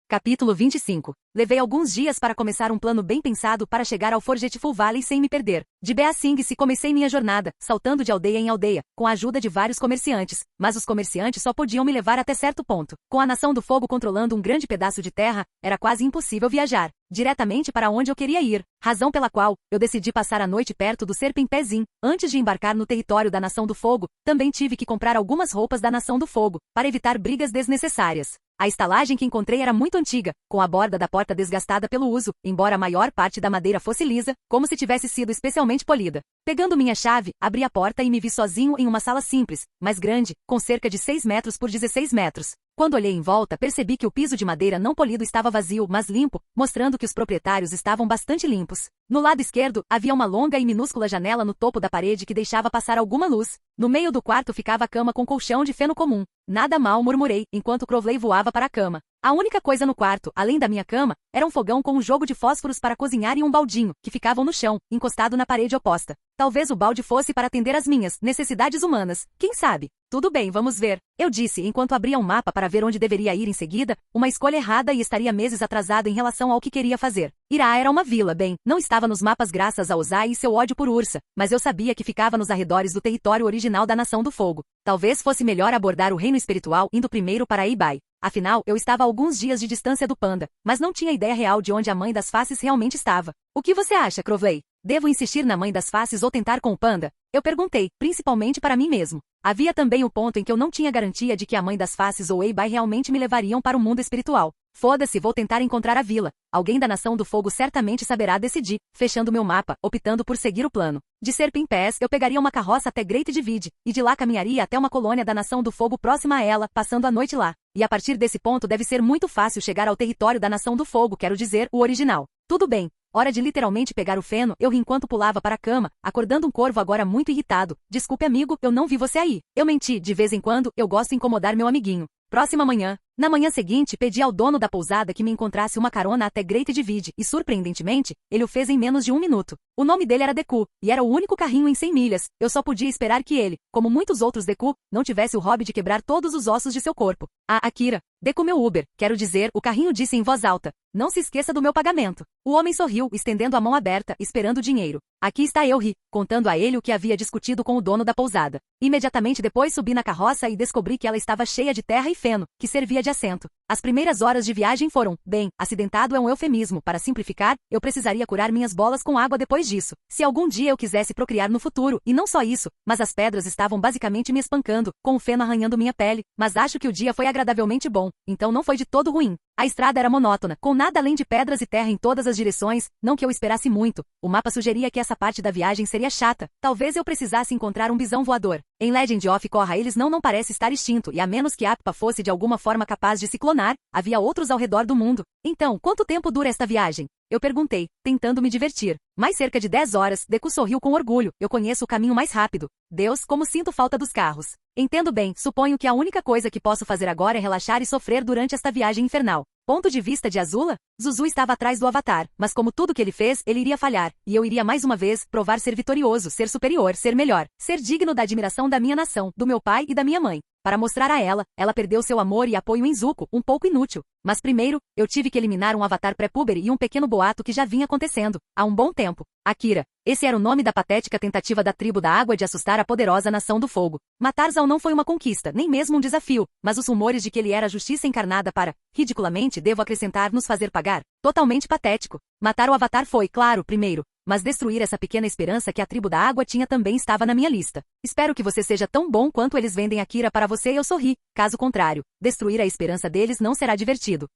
Capítulo 25. Levei alguns dias para começar um plano bem pensado para chegar ao Forgetful Valley sem me perder. De Ba Sing se comecei minha jornada, saltando de aldeia em aldeia, com a ajuda de vários comerciantes, mas os comerciantes só podiam me levar até certo ponto. Com a Nação do Fogo controlando um grande pedaço de terra, era quase impossível viajar diretamente para onde eu queria ir, razão pela qual eu decidi passar a noite perto do Serpentpezim. Antes de embarcar no território da Nação do Fogo, também tive que comprar algumas roupas da Nação do Fogo, para evitar brigas desnecessárias. A estalagem que encontrei era muito antiga, com a borda da porta desgastada pelo uso, embora a maior parte da madeira fosse lisa, como se tivesse sido especialmente polida. Pegando minha chave, abri a porta e me vi sozinho em uma sala simples, mas grande, com cerca de 6 metros por 16 metros. Quando olhei em volta, percebi que o piso de madeira não polido estava vazio, mas limpo, mostrando que os proprietários estavam bastante limpos. No lado esquerdo, havia uma longa e minúscula janela no topo da parede que deixava passar alguma luz. No meio do quarto ficava a cama com colchão de feno comum. Nada mal, murmurei, enquanto Crowley voava para a cama. A única coisa no quarto, além da minha cama, era um fogão com um jogo de fósforos para cozinhar e um baldinho, que ficavam no chão, encostado na parede oposta. Talvez o balde fosse para atender às minhas necessidades humanas, quem sabe? Tudo bem, vamos ver. Eu disse enquanto abria um mapa para ver onde deveria ir em seguida, uma escolha errada e estaria meses atrasado em relação ao que queria fazer. Irá era uma vila, bem, não estava nos mapas graças a Ozai e seu ódio por Ursa, mas eu sabia que ficava nos arredores do território original da Nação do Fogo. Talvez fosse melhor abordar o reino espiritual indo primeiro para Eibai. Afinal, eu estava a alguns dias de distância do panda, mas não tinha ideia real de onde a Mãe das Faces realmente estava. O que você acha, Crowley? Devo insistir na Mãe das Faces ou tentar com o panda? Eu perguntei, principalmente para mim mesmo. Havia também o ponto em que eu não tinha garantia de que a Mãe das Faces ou Eibai realmente me levariam para o mundo espiritual. Foda-se, vou tentar encontrar a vila. Alguém da Nação do Fogo certamente saberá decidir, fechando meu mapa, optando por seguir o plano. De Serpentpass, eu pegaria uma carroça até Great Divide, e de lá caminharia até uma colônia da Nação do Fogo próxima a ela, passando a noite lá. E a partir desse ponto deve ser muito fácil chegar ao território da Nação do Fogo, quero dizer, o original. Tudo bem. Hora de literalmente pegar o feno, eu ri enquanto pulava para a cama, acordando um corvo agora muito irritado. Desculpe, amigo, eu não vi você aí. Eu menti, de vez em quando, eu gosto de incomodar meu amiguinho. Próxima manhã. Na manhã seguinte, pedi ao dono da pousada que me encontrasse uma carona até Great Divide, e surpreendentemente, ele o fez em menos de 1 minuto. O nome dele era Deku, e era o único carrinho em 100 milhas. Eu só podia esperar que ele, como muitos outros Deku, não tivesse o hobby de quebrar todos os ossos de seu corpo. Ah, Akira. Deku meu Uber, quero dizer, o carrinho disse em voz alta. Não se esqueça do meu pagamento. O homem sorriu, estendendo a mão aberta, esperando o dinheiro. Aqui está eu, ri, contando a ele o que havia discutido com o dono da pousada. Imediatamente depois subi na carroça e descobri que ela estava cheia de terra e feno, que servia de assento. As primeiras horas de viagem foram, bem, acidentado é um eufemismo, para simplificar, eu precisaria curar minhas bolas com água depois disso. Se algum dia eu quisesse procriar no futuro, e não só isso, mas as pedras estavam basicamente me espancando, com o feno arranhando minha pele, mas acho que o dia foi agradavelmente bom, então não foi de todo ruim. A estrada era monótona, com nada além de pedras e terra em todas as direções, não que eu esperasse muito. O mapa sugeria que essa parte da viagem seria chata. Talvez eu precisasse encontrar um bisão voador. Em Legend of Korra eles não parece estar extinto, e a menos que Appa fosse de alguma forma capaz de se clonar, havia outros ao redor do mundo. Então, quanto tempo dura esta viagem? Eu perguntei, tentando me divertir. Mais cerca de 10 horas, Deku sorriu com orgulho. Eu conheço o caminho mais rápido. Deus, como sinto falta dos carros. Entendo bem, suponho que a única coisa que posso fazer agora é relaxar e sofrer durante esta viagem infernal. Ponto de vista de Azula? Zuzu estava atrás do Avatar, mas como tudo que ele fez, ele iria falhar, e eu iria mais uma vez provar ser vitorioso, ser superior, ser melhor, ser digno da admiração da minha nação, do meu pai e da minha mãe. Para mostrar a ela, ela perdeu seu amor e apoio em Zuko, um pouco inútil. Mas primeiro, eu tive que eliminar um avatar pré-puber e um pequeno boato que já vinha acontecendo, há um bom tempo. Akira. Esse era o nome da patética tentativa da tribo da água de assustar a poderosa Nação do Fogo. Matar Zal não foi uma conquista, nem mesmo um desafio, mas os rumores de que ele era a justiça encarnada para, ridiculamente devo acrescentar, nos fazer pagar. Totalmente patético. Matar o avatar foi, claro, primeiro. Mas destruir essa pequena esperança que a tribo da água tinha também estava na minha lista. Espero que você seja tão bom quanto eles vendem Akira para você e eu sorri. Caso contrário, destruir a esperança deles não será divertido.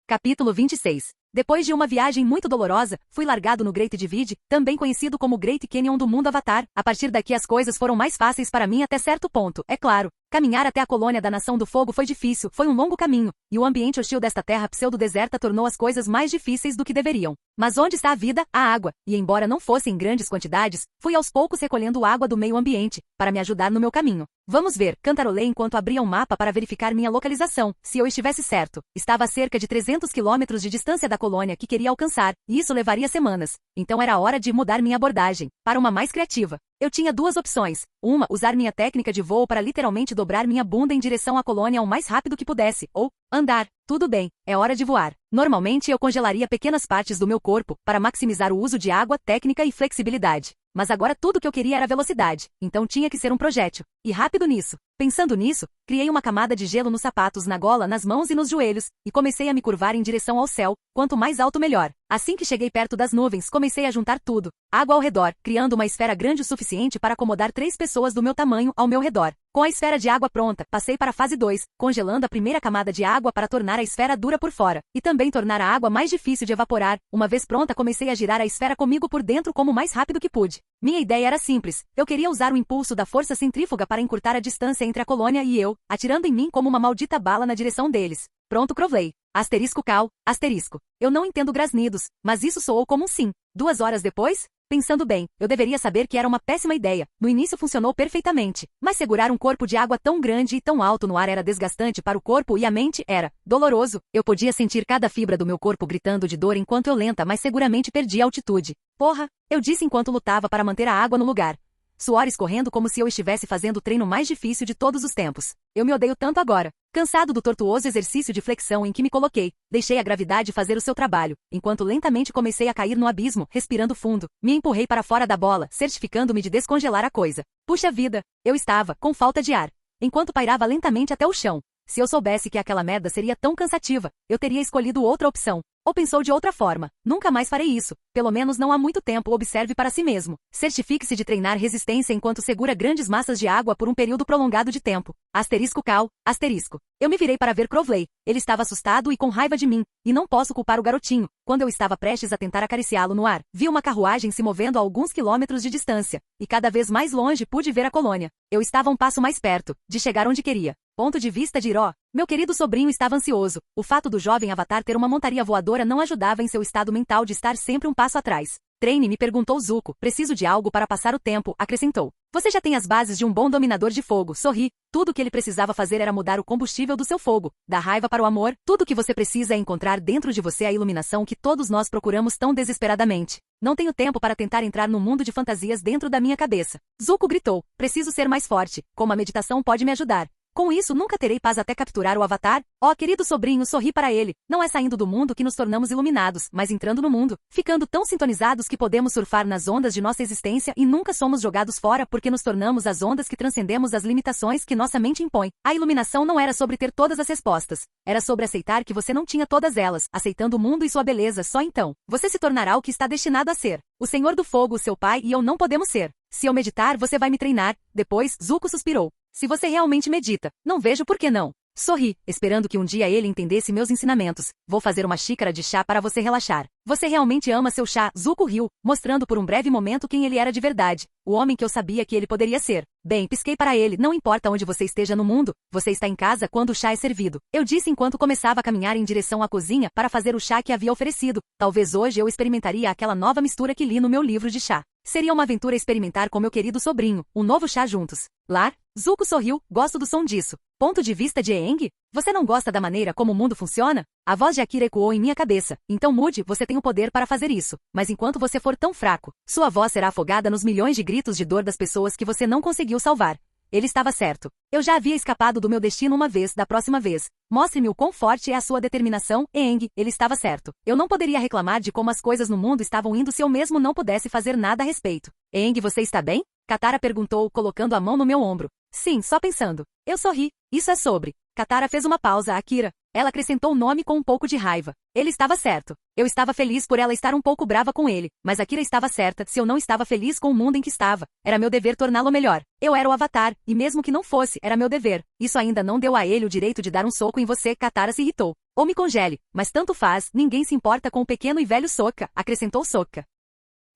Capítulo 26. Depois de uma viagem muito dolorosa, fui largado no Great Divide, também conhecido como Great Canyon do mundo Avatar. A partir daqui as coisas foram mais fáceis para mim até certo ponto, é claro. Caminhar até a colônia da Nação do Fogo foi difícil, foi um longo caminho, e o ambiente hostil desta terra pseudo-deserta tornou as coisas mais difíceis do que deveriam. Mas onde está a vida? A água, e embora não fosse em grandes quantidades, fui aos poucos recolhendo água do meio ambiente, para me ajudar no meu caminho. Vamos ver, cantarolei enquanto abria um mapa para verificar minha localização, se eu estivesse certo. Estava a cerca de 300 quilômetros de distância da colônia que queria alcançar, e isso levaria semanas. Então era hora de mudar minha abordagem, para uma mais criativa. Eu tinha duas opções. Uma, usar minha técnica de voo para literalmente dobrar minha bunda em direção à colônia o mais rápido que pudesse, ou andar. Tudo bem, é hora de voar. Normalmente eu congelaria pequenas partes do meu corpo, para maximizar o uso de água, técnica e flexibilidade. Mas agora tudo que eu queria era velocidade, então tinha que ser um projétil. E rápido nisso. Pensando nisso, criei uma camada de gelo nos sapatos, na gola, nas mãos e nos joelhos, e comecei a me curvar em direção ao céu, quanto mais alto melhor. Assim que cheguei perto das nuvens, comecei a juntar tudo. Água ao redor, criando uma esfera grande o suficiente para acomodar 3 pessoas do meu tamanho ao meu redor. Com a esfera de água pronta, passei para a fase 2, congelando a primeira camada de água para tornar a esfera dura por fora, e também tornar a água mais difícil de evaporar. Uma vez pronta, comecei a girar a esfera comigo por dentro como mais rápido que pude. Minha ideia era simples, eu queria usar o impulso da força centrífuga para encurtar a distância entre a colônia e eu, atirando em mim como uma maldita bala na direção deles. Pronto, Crowley. Asterisco cal, asterisco. Eu não entendo grasnidos, mas isso soou como um sim. 2 horas depois? Pensando bem, eu deveria saber que era uma péssima ideia. No início funcionou perfeitamente, mas segurar um corpo de água tão grande e tão alto no ar era desgastante para o corpo e a mente, era doloroso. Eu podia sentir cada fibra do meu corpo gritando de dor enquanto eu lenta, mas seguramente perdia altitude. Porra, eu disse enquanto lutava para manter a água no lugar. Suor escorrendo como se eu estivesse fazendo o treino mais difícil de todos os tempos. Eu me odeio tanto agora. Cansado do tortuoso exercício de flexão em que me coloquei, deixei a gravidade fazer o seu trabalho, enquanto lentamente comecei a cair no abismo, respirando fundo. Me empurrei para fora da bola, certificando-me de descongelar a coisa. Puxa vida, eu estava com falta de ar, enquanto pairava lentamente até o chão. Se eu soubesse que aquela merda seria tão cansativa, eu teria escolhido outra opção. Ou pensou de outra forma. Nunca mais farei isso. Pelo menos não há muito tempo. Observe para si mesmo. Certifique-se de treinar resistência enquanto segura grandes massas de água por um período prolongado de tempo. Asterisco cal, asterisco. Eu me virei para ver Crowley. Ele estava assustado e com raiva de mim. E não posso culpar o garotinho. Quando eu estava prestes a tentar acariciá-lo no ar, vi uma carruagem se movendo a alguns quilômetros de distância. E cada vez mais longe pude ver a colônia. Eu estava um passo mais perto, de chegar onde queria. Ponto de vista de Iró. Meu querido sobrinho estava ansioso. O fato do jovem Avatar ter uma montaria voadora não ajudava em seu estado mental de estar sempre um passo atrás. Treine, me perguntou Zuko. Preciso de algo para passar o tempo, acrescentou. Você já tem as bases de um bom dominador de fogo, sorri. Tudo o que ele precisava fazer era mudar o combustível do seu fogo, da raiva para o amor. Tudo o que você precisa é encontrar dentro de você a iluminação que todos nós procuramos tão desesperadamente. Não tenho tempo para tentar entrar no mundo de fantasias dentro da minha cabeça. Zuko gritou. Preciso ser mais forte. Como a meditação pode me ajudar? Com isso nunca terei paz até capturar o Avatar? Ó, querido sobrinho, sorri para ele. Não é saindo do mundo que nos tornamos iluminados, mas entrando no mundo, ficando tão sintonizados que podemos surfar nas ondas de nossa existência e nunca somos jogados fora porque nos tornamos as ondas que transcendemos as limitações que nossa mente impõe. A iluminação não era sobre ter todas as respostas. Era sobre aceitar que você não tinha todas elas, aceitando o mundo e sua beleza. Só então, você se tornará o que está destinado a ser. O Senhor do Fogo, seu pai e eu não podemos ser. Se eu meditar, você vai me treinar. Depois, Zuko suspirou. Se você realmente medita, não vejo por que não. Sorri, esperando que um dia ele entendesse meus ensinamentos. Vou fazer uma xícara de chá para você relaxar. Você realmente ama seu chá, Zuko riu, mostrando por um breve momento quem ele era de verdade. O homem que eu sabia que ele poderia ser. Bem, pisquei para ele, não importa onde você esteja no mundo, você está em casa quando o chá é servido. Eu disse enquanto começava a caminhar em direção à cozinha para fazer o chá que havia oferecido. Talvez hoje eu experimentaria aquela nova mistura que li no meu livro de chá. Seria uma aventura experimentar com meu querido sobrinho, um novo chá juntos. Lar? Zuko sorriu, gosto do som disso. Ponto de vista de Aang? Você não gosta da maneira como o mundo funciona? A voz de Akira ecoou em minha cabeça. Então mude, você tem o poder para fazer isso. Mas enquanto você for tão fraco, sua voz será afogada nos milhões de gritos de dor das pessoas que você não conseguiu salvar. Ele estava certo. Eu já havia escapado do meu destino uma vez, da próxima vez. Mostre-me o quão forte é a sua determinação, Aang. Ele estava certo. Eu não poderia reclamar de como as coisas no mundo estavam indo se eu mesmo não pudesse fazer nada a respeito. Aang, você está bem? Katara perguntou, colocando a mão no meu ombro. Sim, só pensando. Eu sorri. Isso é sobre Katara fez uma pausa. Akira. Ela acrescentou o nome com um pouco de raiva. Ele estava certo. Eu estava feliz por ela estar um pouco brava com ele, mas Akira estava certa. Se eu não estava feliz com o mundo em que estava, era meu dever torná-lo melhor. Eu era o Avatar, e mesmo que não fosse, era meu dever. Isso ainda não deu a ele o direito de dar um soco em você. Katara se irritou. Ou me congele, mas tanto faz, ninguém se importa com o pequeno e velho Sokka, acrescentou Sokka.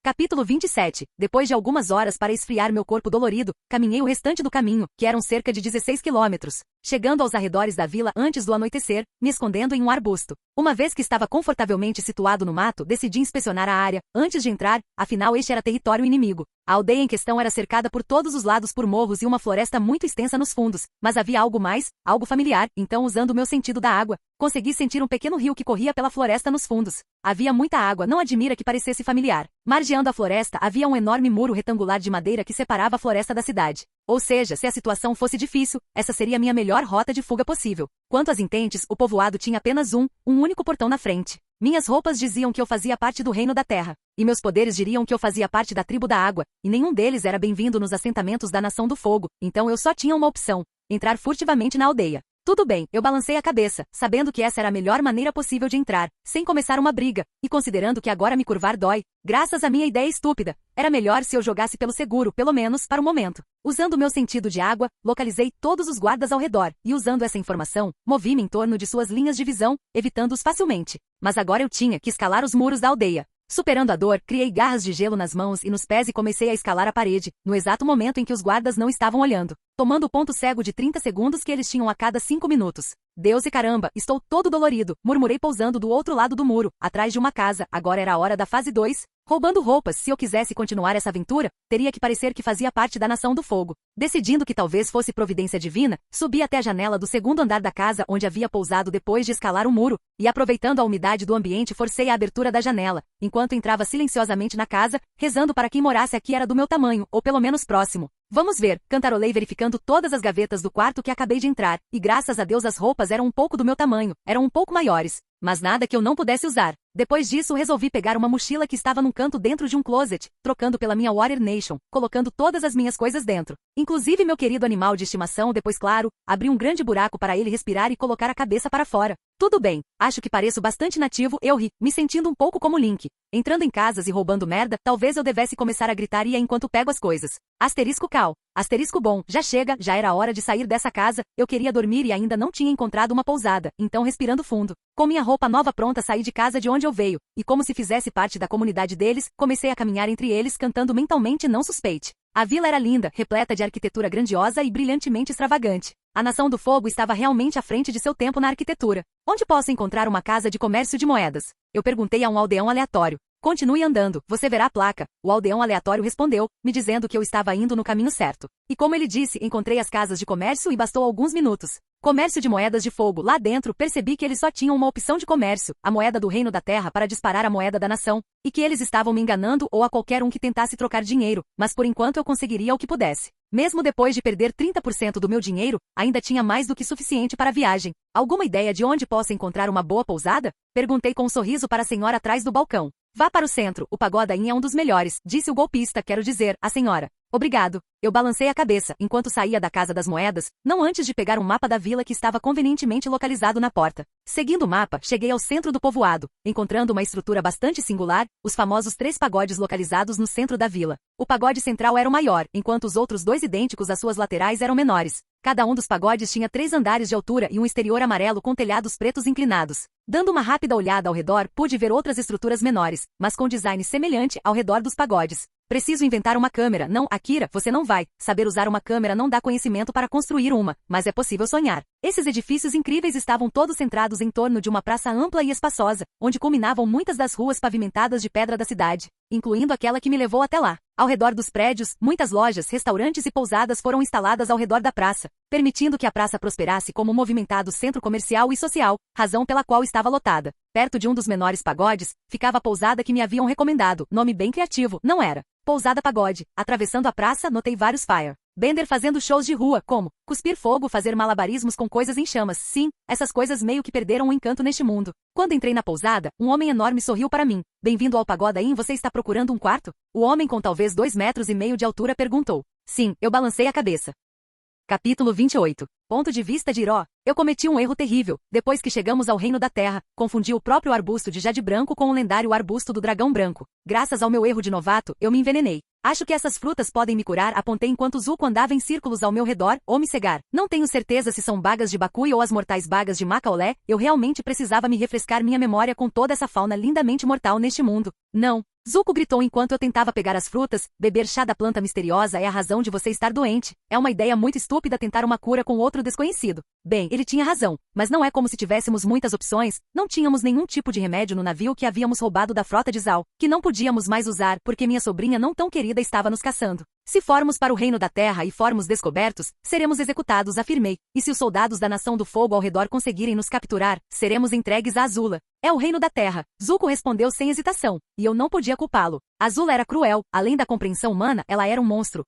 Capítulo 27. Depois de algumas horas para esfriar meu corpo dolorido, caminhei o restante do caminho, que eram cerca de 16 quilômetros, chegando aos arredores da vila antes do anoitecer, me escondendo em um arbusto. Uma vez que estava confortavelmente situado no mato, decidi inspecionar a área, antes de entrar, afinal este era território inimigo. A aldeia em questão era cercada por todos os lados por morros e uma floresta muito extensa nos fundos, mas havia algo mais, algo familiar, então usando o meu sentido da água, consegui sentir um pequeno rio que corria pela floresta nos fundos. Havia muita água, não admira que parecesse familiar. Margeando a floresta havia um enorme muro retangular de madeira que separava a floresta da cidade. Ou seja, se a situação fosse difícil, essa seria a minha melhor rota de fuga possível. Quanto às intentes, o povoado tinha apenas um único portão na frente. Minhas roupas diziam que eu fazia parte do reino da terra, e meus poderes diriam que eu fazia parte da tribo da água, e nenhum deles era bem-vindo nos assentamentos da Nação do Fogo, então eu só tinha uma opção: entrar furtivamente na aldeia. Tudo bem, eu balancei a cabeça, sabendo que essa era a melhor maneira possível de entrar, sem começar uma briga, e considerando que agora me curvar dói, graças à minha ideia estúpida, era melhor se eu jogasse pelo seguro, pelo menos para o momento. Usando meu sentido de água, localizei todos os guardas ao redor, e usando essa informação, movi-me em torno de suas linhas de visão, evitando-os facilmente. Mas agora eu tinha que escalar os muros da aldeia. Superando a dor, criei garras de gelo nas mãos e nos pés e comecei a escalar a parede, no exato momento em que os guardas não estavam olhando, tomando o ponto cego de 30 segundos que eles tinham a cada 5 minutos. Deus e caramba, estou todo dolorido, murmurei pousando do outro lado do muro, atrás de uma casa. Agora era a hora da fase 2, roubando roupas. Se eu quisesse continuar essa aventura, teria que parecer que fazia parte da Nação do Fogo. Decidindo que talvez fosse providência divina, subi até a janela do segundo andar da casa onde havia pousado depois de escalar o muro, e aproveitando a umidade do ambiente forcei a abertura da janela, enquanto entrava silenciosamente na casa, rezando para quem morasse aqui era do meu tamanho, ou pelo menos próximo. Vamos ver, cantarolei verificando todas as gavetas do quarto que acabei de entrar, e graças a Deus as roupas eram um pouco do meu tamanho, eram um pouco maiores, mas nada que eu não pudesse usar. Depois disso resolvi pegar uma mochila que estava num canto dentro de um closet, trocando pela minha Water Nation, colocando todas as minhas coisas dentro, inclusive meu querido animal de estimação. Depois, claro, abri um grande buraco para ele respirar e colocar a cabeça para fora. Tudo bem, acho que pareço bastante nativo, eu ri, me sentindo um pouco como Link. Entrando em casas e roubando merda, talvez eu devesse começar a gritar ia enquanto pego as coisas. Asterisco cal. Asterisco bom, já chega, já era hora de sair dessa casa, eu queria dormir e ainda não tinha encontrado uma pousada, então respirando fundo. Com minha roupa nova pronta saí de casa de onde eu veio, e como se fizesse parte da comunidade deles, comecei a caminhar entre eles cantando mentalmente não suspeite. A vila era linda, repleta de arquitetura grandiosa e brilhantemente extravagante. A Nação do Fogo estava realmente à frente de seu tempo na arquitetura. Onde posso encontrar uma casa de comércio de moedas? Eu perguntei a um aldeão aleatório. Continue andando, você verá a placa. O aldeão aleatório respondeu, me dizendo que eu estava indo no caminho certo. E como ele disse, encontrei as casas de comércio e bastou alguns minutos. Comércio de moedas de fogo. Lá dentro, percebi que eles só tinham uma opção de comércio, a moeda do reino da terra para disparar a moeda da nação, e que eles estavam me enganando ou a qualquer um que tentasse trocar dinheiro, mas por enquanto eu conseguiria o que pudesse. Mesmo depois de perder 30% do meu dinheiro, ainda tinha mais do que suficiente para a viagem. Alguma ideia de onde posso encontrar uma boa pousada? Perguntei com um sorriso para a senhora atrás do balcão. Vá para o centro, o Pagoda Inn é um dos melhores, disse o golpista, quero dizer, a senhora. Obrigado. Eu balancei a cabeça, enquanto saía da Casa das Moedas, não antes de pegar um mapa da vila que estava convenientemente localizado na porta. Seguindo o mapa, cheguei ao centro do povoado, encontrando uma estrutura bastante singular, os famosos 3 pagodes localizados no centro da vila. O pagode central era o maior, enquanto os outros 2 idênticos às suas laterais eram menores. Cada um dos pagodes tinha 3 andares de altura e um exterior amarelo com telhados pretos inclinados. Dando uma rápida olhada ao redor, pude ver outras estruturas menores, mas com design semelhante ao redor dos pagodes. Preciso inventar uma câmera. Não, Akira, você não vai. Saber usar uma câmera não dá conhecimento para construir uma, mas é possível sonhar. Esses edifícios incríveis estavam todos centrados em torno de uma praça ampla e espaçosa, onde culminavam muitas das ruas pavimentadas de pedra da cidade, incluindo aquela que me levou até lá. Ao redor dos prédios, muitas lojas, restaurantes e pousadas foram instaladas ao redor da praça, permitindo que a praça prosperasse como um movimentado centro comercial e social, razão pela qual estava lotada. Perto de um dos menores pagodes, ficava a pousada que me haviam recomendado, nome bem criativo, não era? Pousada Pagode. Atravessando a praça, notei vários fire bender fazendo shows de rua, como cuspir fogo, fazer malabarismos com coisas em chamas. Sim, essas coisas meio que perderam o encanto neste mundo. Quando entrei na pousada, um homem enorme sorriu para mim. Bem-vindo ao Pagoda Inn, você está procurando um quarto? O homem com talvez 2,5 metros de altura perguntou. Sim, eu balancei a cabeça. Capítulo 28. Ponto de vista de Iró. Eu cometi um erro terrível. Depois que chegamos ao reino da terra, confundi o próprio arbusto de jade branco com o lendário arbusto do dragão branco. Graças ao meu erro de novato, eu me envenenei. Acho que essas frutas podem me curar, apontei enquanto Zuko andava em círculos ao meu redor, ou me cegar. Não tenho certeza se são bagas de Bakui ou as mortais bagas de Macaulay, eu realmente precisava me refrescar minha memória com toda essa fauna lindamente mortal neste mundo. Não. Zuko gritou enquanto eu tentava pegar as frutas, beber chá da planta misteriosa é a razão de você estar doente. É uma ideia muito estúpida tentar uma cura com outro desconhecido. Bem, ele tinha razão, mas não é como se tivéssemos muitas opções, não tínhamos nenhum tipo de remédio no navio que havíamos roubado da frota de Zal, que não podíamos mais usar porque minha sobrinha não tão querida estava nos caçando. Se formos para o reino da terra e formos descobertos, seremos executados, afirmei. E se os soldados da Nação do Fogo ao redor conseguirem nos capturar, seremos entregues a Azula. É o reino da terra. Zuko respondeu sem hesitação, e eu não podia culpá-lo. Azula era cruel, além da compreensão humana, ela era um monstro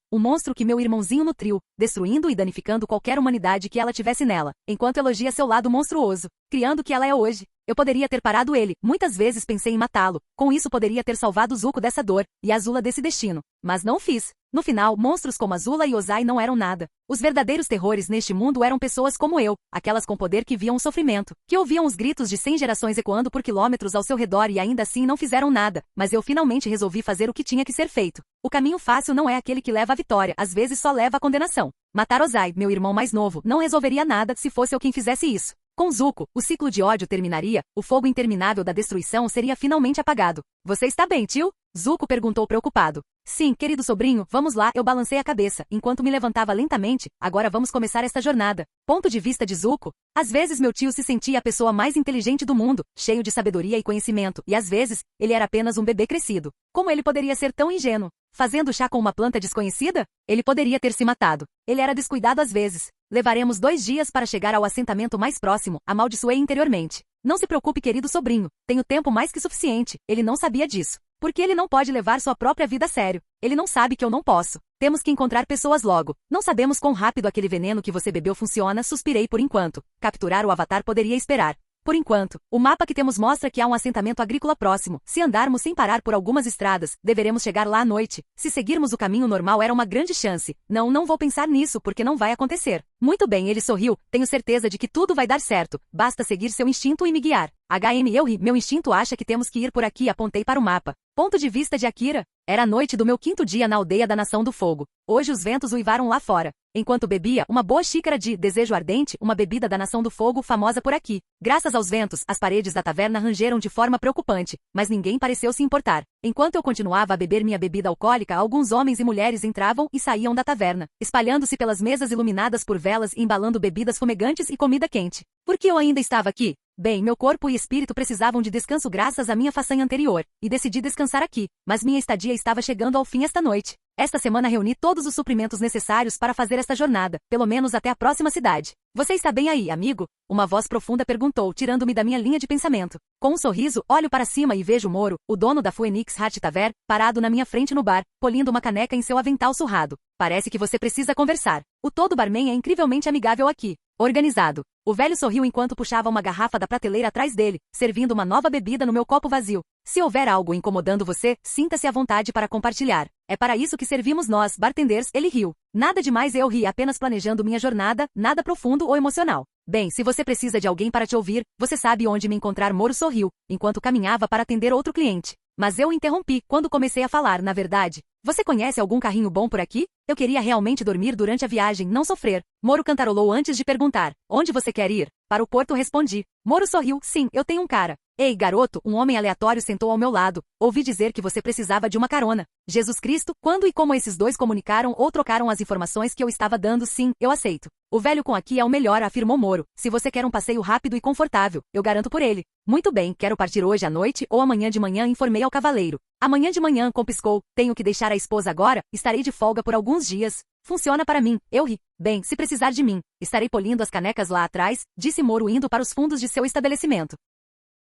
que meu irmãozinho nutriu, destruindo e danificando qualquer humanidade que ela tivesse nela, enquanto elogia seu lado monstruoso, criando o que ela é hoje. Eu poderia ter parado ele, muitas vezes pensei em matá-lo, com isso poderia ter salvado Zuko dessa dor, e Azula desse destino, mas não fiz. No final, monstros como Azula e Ozai não eram nada. Os verdadeiros terrores neste mundo eram pessoas como eu, aquelas com poder que viam o sofrimento, que ouviam os gritos de 100 gerações ecoando por quilômetros ao seu redor e ainda assim não fizeram nada, mas eu finalmente resolvi fazer o que tinha que ser feito. O caminho fácil não é aquele que leva à vitória, às vezes só leva à condenação. Matar Ozai, meu irmão mais novo, não resolveria nada se fosse eu quem fizesse isso. Com Zuko, o ciclo de ódio terminaria, o fogo interminável da destruição seria finalmente apagado. Você está bem, tio? Zuko perguntou preocupado. Sim, querido sobrinho, vamos lá, eu balancei a cabeça, enquanto me levantava lentamente, agora vamos começar esta jornada. Ponto de vista de Zuko. Às vezes meu tio se sentia a pessoa mais inteligente do mundo, cheio de sabedoria e conhecimento, e às vezes, ele era apenas um bebê crescido. Como ele poderia ser tão ingênuo? Fazendo chá com uma planta desconhecida? Ele poderia ter se matado. Ele era descuidado às vezes. Levaremos 2 dias para chegar ao assentamento mais próximo, amaldiçoei interiormente. Não se preocupe, querido sobrinho, tenho tempo mais que suficiente, ele não sabia disso. Porque ele não pode levar sua própria vida a sério. Ele não sabe que eu não posso. Temos que encontrar pessoas logo. Não sabemos quão rápido aquele veneno que você bebeu funciona, suspirei por enquanto. Capturar o avatar poderia esperar. Por enquanto, o mapa que temos mostra que há um assentamento agrícola próximo. Se andarmos sem parar por algumas estradas, deveremos chegar lá à noite. Se seguirmos o caminho normal era uma grande chance. Não vou pensar nisso porque não vai acontecer. Muito bem, ele sorriu. Tenho certeza de que tudo vai dar certo. Basta seguir seu instinto e me guiar. Eu ri. Meu instinto acha que temos que ir por aqui, apontei para o mapa. Ponto de vista de Akira. Era a noite do meu 5º dia na aldeia da Nação do Fogo. Hoje os ventos uivaram lá fora. Enquanto bebia uma boa xícara de desejo ardente, uma bebida da Nação do Fogo famosa por aqui. Graças aos ventos, as paredes da taverna rangeram de forma preocupante, mas ninguém pareceu se importar. Enquanto eu continuava a beber minha bebida alcoólica, alguns homens e mulheres entravam e saíam da taverna, espalhando-se pelas mesas iluminadas por velas e embalando bebidas fumegantes e comida quente. Por que eu ainda estava aqui? Bem, meu corpo e espírito precisavam de descanso graças à minha façanha anterior, e decidi descansar aqui, mas minha estadia estava chegando ao fim esta noite. Esta semana reuni todos os suprimentos necessários para fazer esta jornada, pelo menos até a próxima cidade. Você está bem aí, amigo? Uma voz profunda perguntou, tirando-me da minha linha de pensamento. Com um sorriso, olho para cima e vejo Moro, o dono da Phoenix Heart Tavern, parado na minha frente no bar, polindo uma caneca em seu avental surrado. Parece que você precisa conversar. O todo barman é incrivelmente amigável aqui. Organizado. O velho sorriu enquanto puxava uma garrafa da prateleira atrás dele, servindo uma nova bebida no meu copo vazio. Se houver algo incomodando você, sinta-se à vontade para compartilhar. É para isso que servimos nós, bartenders, ele riu. Nada demais, eu ri, apenas planejando minha jornada, nada profundo ou emocional. Bem, se você precisa de alguém para te ouvir, você sabe onde me encontrar. Moro sorriu, enquanto caminhava para atender outro cliente. Mas eu o interrompi quando comecei a falar, na verdade. Você conhece algum carrinho bom por aqui? Eu queria realmente dormir durante a viagem, não sofrer. Moro cantarolou antes de perguntar. Onde você quer ir? Para o porto, respondi. Moro sorriu. Sim, eu tenho um cara. Ei, garoto, um homem aleatório sentou ao meu lado. Ouvi dizer que você precisava de uma carona. Jesus Cristo, quando e como esses dois comunicaram ou trocaram as informações que eu estava dando? Sim, eu aceito. O velho com aqui é o melhor, afirmou Moro. Se você quer um passeio rápido e confortável, eu garanto por ele. Muito bem, quero partir hoje à noite ou amanhã de manhã, informei ao cavaleiro. Amanhã de manhã, compiscou. Tenho que deixar a esposa agora, estarei de folga por alguns dias. Funciona para mim, eu ri. Bem, se precisar de mim, estarei polindo as canecas lá atrás, disse Moro indo para os fundos de seu estabelecimento.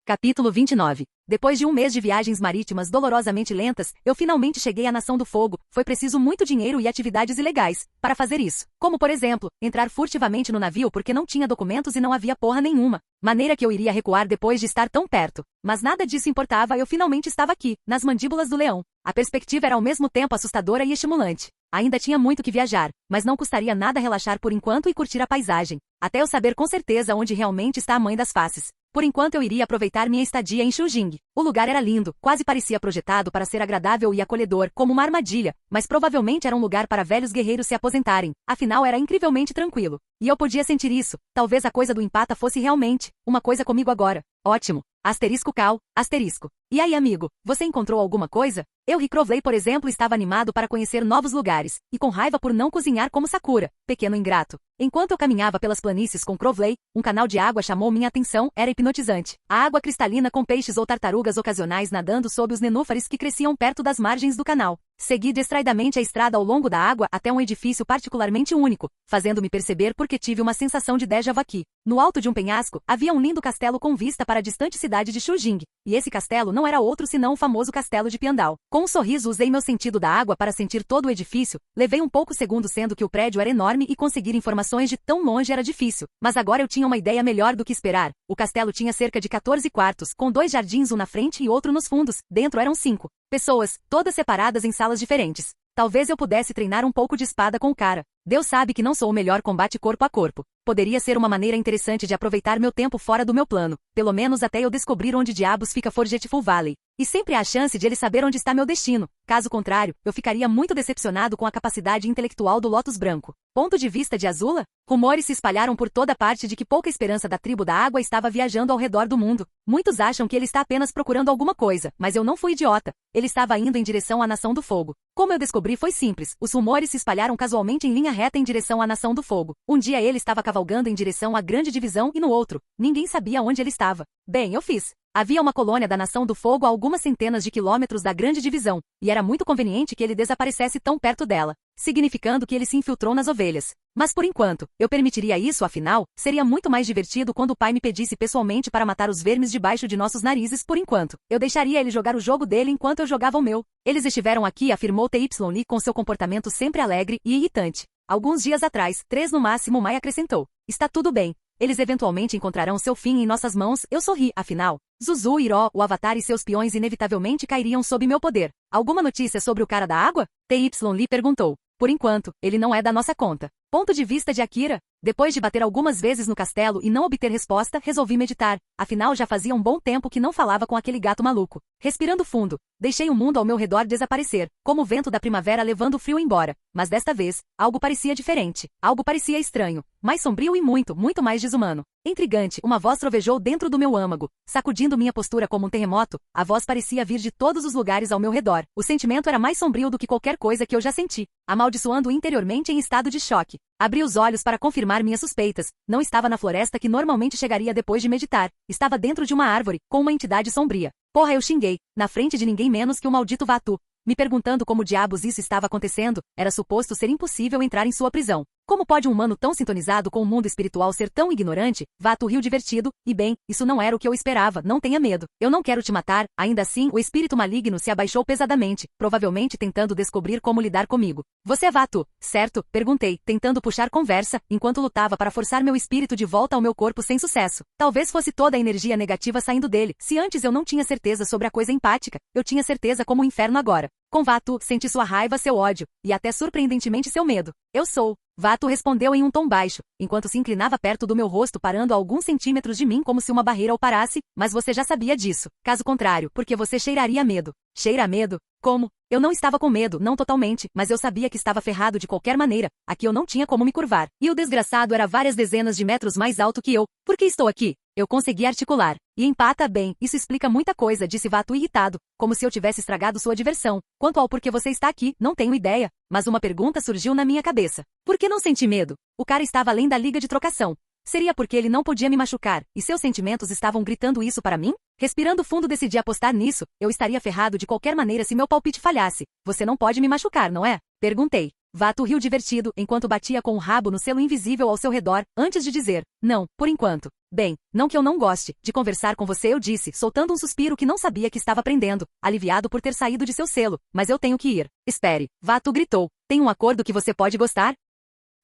Capítulo 29. Depois de um mês de viagens marítimas dolorosamente lentas, eu finalmente cheguei à Nação do Fogo. Foi preciso muito dinheiro e atividades ilegais para fazer isso. Como, por exemplo, entrar furtivamente no navio porque não tinha documentos e não havia porra nenhuma. Maneira que eu iria recuar depois de estar tão perto. Mas nada disso importava, eu finalmente estava aqui, nas mandíbulas do leão. A perspectiva era ao mesmo tempo assustadora e estimulante. Ainda tinha muito que viajar, mas não custaria nada relaxar por enquanto e curtir a paisagem, até eu saber com certeza onde realmente está a Mãe das Faces. Por enquanto eu iria aproveitar minha estadia em Shujing. O lugar era lindo, quase parecia projetado para ser agradável e acolhedor, como uma armadilha, mas provavelmente era um lugar para velhos guerreiros se aposentarem, afinal era incrivelmente tranquilo. E eu podia sentir isso, talvez a coisa do empata fosse realmente uma coisa comigo agora. Ótimo. Asterisco cal, asterisco. E aí, amigo, você encontrou alguma coisa? Eu e Crowley, por exemplo, estava animado para conhecer novos lugares, e com raiva por não cozinhar como Sakura, pequeno ingrato. Enquanto eu caminhava pelas planícies com Crowley, um canal de água chamou minha atenção, era hipnotizante. A água cristalina com peixes ou tartarugas ocasionais nadando sob os nenúfares que cresciam perto das margens do canal. Segui distraidamente a estrada ao longo da água até um edifício particularmente único, fazendo-me perceber porque tive uma sensação de déjà vu aqui. No alto de um penhasco, havia um lindo castelo com vista para a distante cidade de Shujing, e esse castelo não era outro senão o famoso castelo de Piandao. Com um sorriso usei meu sentido da água para sentir todo o edifício, levei um pouco segundo sendo que o prédio era enorme e conseguir informações de tão longe era difícil, mas agora eu tinha uma ideia melhor do que esperar. O castelo tinha cerca de 14 quartos, com 2 jardins, um na frente e outro nos fundos, dentro eram 5 pessoas, todas separadas em salas diferentes. Talvez eu pudesse treinar um pouco de espada com o cara. Deus sabe que não sou o melhor combate corpo a corpo. Poderia ser uma maneira interessante de aproveitar meu tempo fora do meu plano, pelo menos até eu descobrir onde diabos fica Forgetful Valley. E sempre há a chance de ele saber onde está meu destino. Caso contrário, eu ficaria muito decepcionado com a capacidade intelectual do Lótus Branco. Ponto de vista de Azula? Rumores se espalharam por toda parte de que pouca esperança da tribo da água estava viajando ao redor do mundo. Muitos acham que ele está apenas procurando alguma coisa, mas eu não fui idiota. Ele estava indo em direção à Nação do Fogo. Como eu descobri foi simples, os rumores se espalharam casualmente em linha reta em direção à Nação do Fogo. Um dia ele estava cavalgando em direção à Grande Divisão e no outro, ninguém sabia onde ele estava. Bem, eu fiz. Havia uma colônia da Nação do Fogo a algumas centenas de quilômetros da Grande Divisão, e era muito conveniente que ele desaparecesse tão perto dela, significando que ele se infiltrou nas ovelhas. Mas por enquanto, eu permitiria isso, afinal, seria muito mais divertido quando o pai me pedisse pessoalmente para matar os vermes debaixo de nossos narizes. Por enquanto, eu deixaria ele jogar o jogo dele enquanto eu jogava o meu. Eles estiveram aqui, afirmou Ty Lee com seu comportamento sempre alegre e irritante. Alguns dias atrás, 3 no máximo, Mai acrescentou. Está tudo bem. Eles eventualmente encontrarão seu fim em nossas mãos. Eu sorri, afinal. Zuzu e Iro, o Avatar e seus peões inevitavelmente cairiam sob meu poder. Alguma notícia sobre o cara da água? Ty Lee perguntou. Por enquanto, ele não é da nossa conta. Ponto de vista de Akira? Depois de bater algumas vezes no castelo e não obter resposta, resolvi meditar. Afinal, já fazia um bom tempo que não falava com aquele gato maluco. Respirando fundo, deixei o mundo ao meu redor desaparecer, como o vento da primavera levando o frio embora. Mas desta vez, algo parecia diferente. Algo parecia estranho. Mais sombrio e muito, muito mais desumano. Intrigante, uma voz trovejou dentro do meu âmago, sacudindo minha postura como um terremoto. A voz parecia vir de todos os lugares ao meu redor. O sentimento era mais sombrio do que qualquer coisa que eu já senti, amaldiçoando interiormente em estado de choque. Abri os olhos para confirmar minhas suspeitas. Não estava na floresta que normalmente chegaria depois de meditar. Estava dentro de uma árvore, com uma entidade sombria. Porra, eu xinguei, na frente de ninguém menos que o maldito Vaatu. Me perguntando como diabos isso estava acontecendo, era suposto ser impossível entrar em sua prisão. Como pode um humano tão sintonizado com o mundo espiritual ser tão ignorante? Vaatu riu divertido, e bem, isso não era o que eu esperava, não tenha medo. Eu não quero te matar. Ainda assim, o espírito maligno se abaixou pesadamente, provavelmente tentando descobrir como lidar comigo. Você é Vaatu, certo? Perguntei, tentando puxar conversa, enquanto lutava para forçar meu espírito de volta ao meu corpo sem sucesso. Talvez fosse toda a energia negativa saindo dele. Se antes eu não tinha certeza sobre a coisa empática, eu tinha certeza como o inferno agora. Com Vaatu, senti sua raiva, seu ódio, e até surpreendentemente seu medo. Eu sou. Vaatu respondeu em um tom baixo, enquanto se inclinava perto do meu rosto parando a alguns centímetros de mim como se uma barreira o parasse, mas você já sabia disso. Caso contrário, porque você cheiraria medo. Cheira medo? Como? Eu não estava com medo, não totalmente, mas eu sabia que estava ferrado de qualquer maneira. Aqui eu não tinha como me curvar. E o desgraçado era várias dezenas de metros mais alto que eu. Por que estou aqui? Eu consegui articular. E empata bem, isso explica muita coisa, disse Vaatu irritado, como se eu tivesse estragado sua diversão. Quanto ao porquê você está aqui, não tenho ideia, mas uma pergunta surgiu na minha cabeça. Por que não senti medo? O cara estava além da liga de trocação. Seria porque ele não podia me machucar, e seus sentimentos estavam gritando isso para mim? Respirando fundo decidi apostar nisso, eu estaria ferrado de qualquer maneira se meu palpite falhasse. Você não pode me machucar, não é? Perguntei. Vaatu riu divertido, enquanto batia com o rabo no selo invisível ao seu redor, antes de dizer, não, por enquanto. Bem, não que eu não goste de conversar com você, eu disse, soltando um suspiro que não sabia que estava prendendo, aliviado por ter saído de seu selo, mas eu tenho que ir. Espere, Vaatu gritou, tem um acordo que você pode gostar?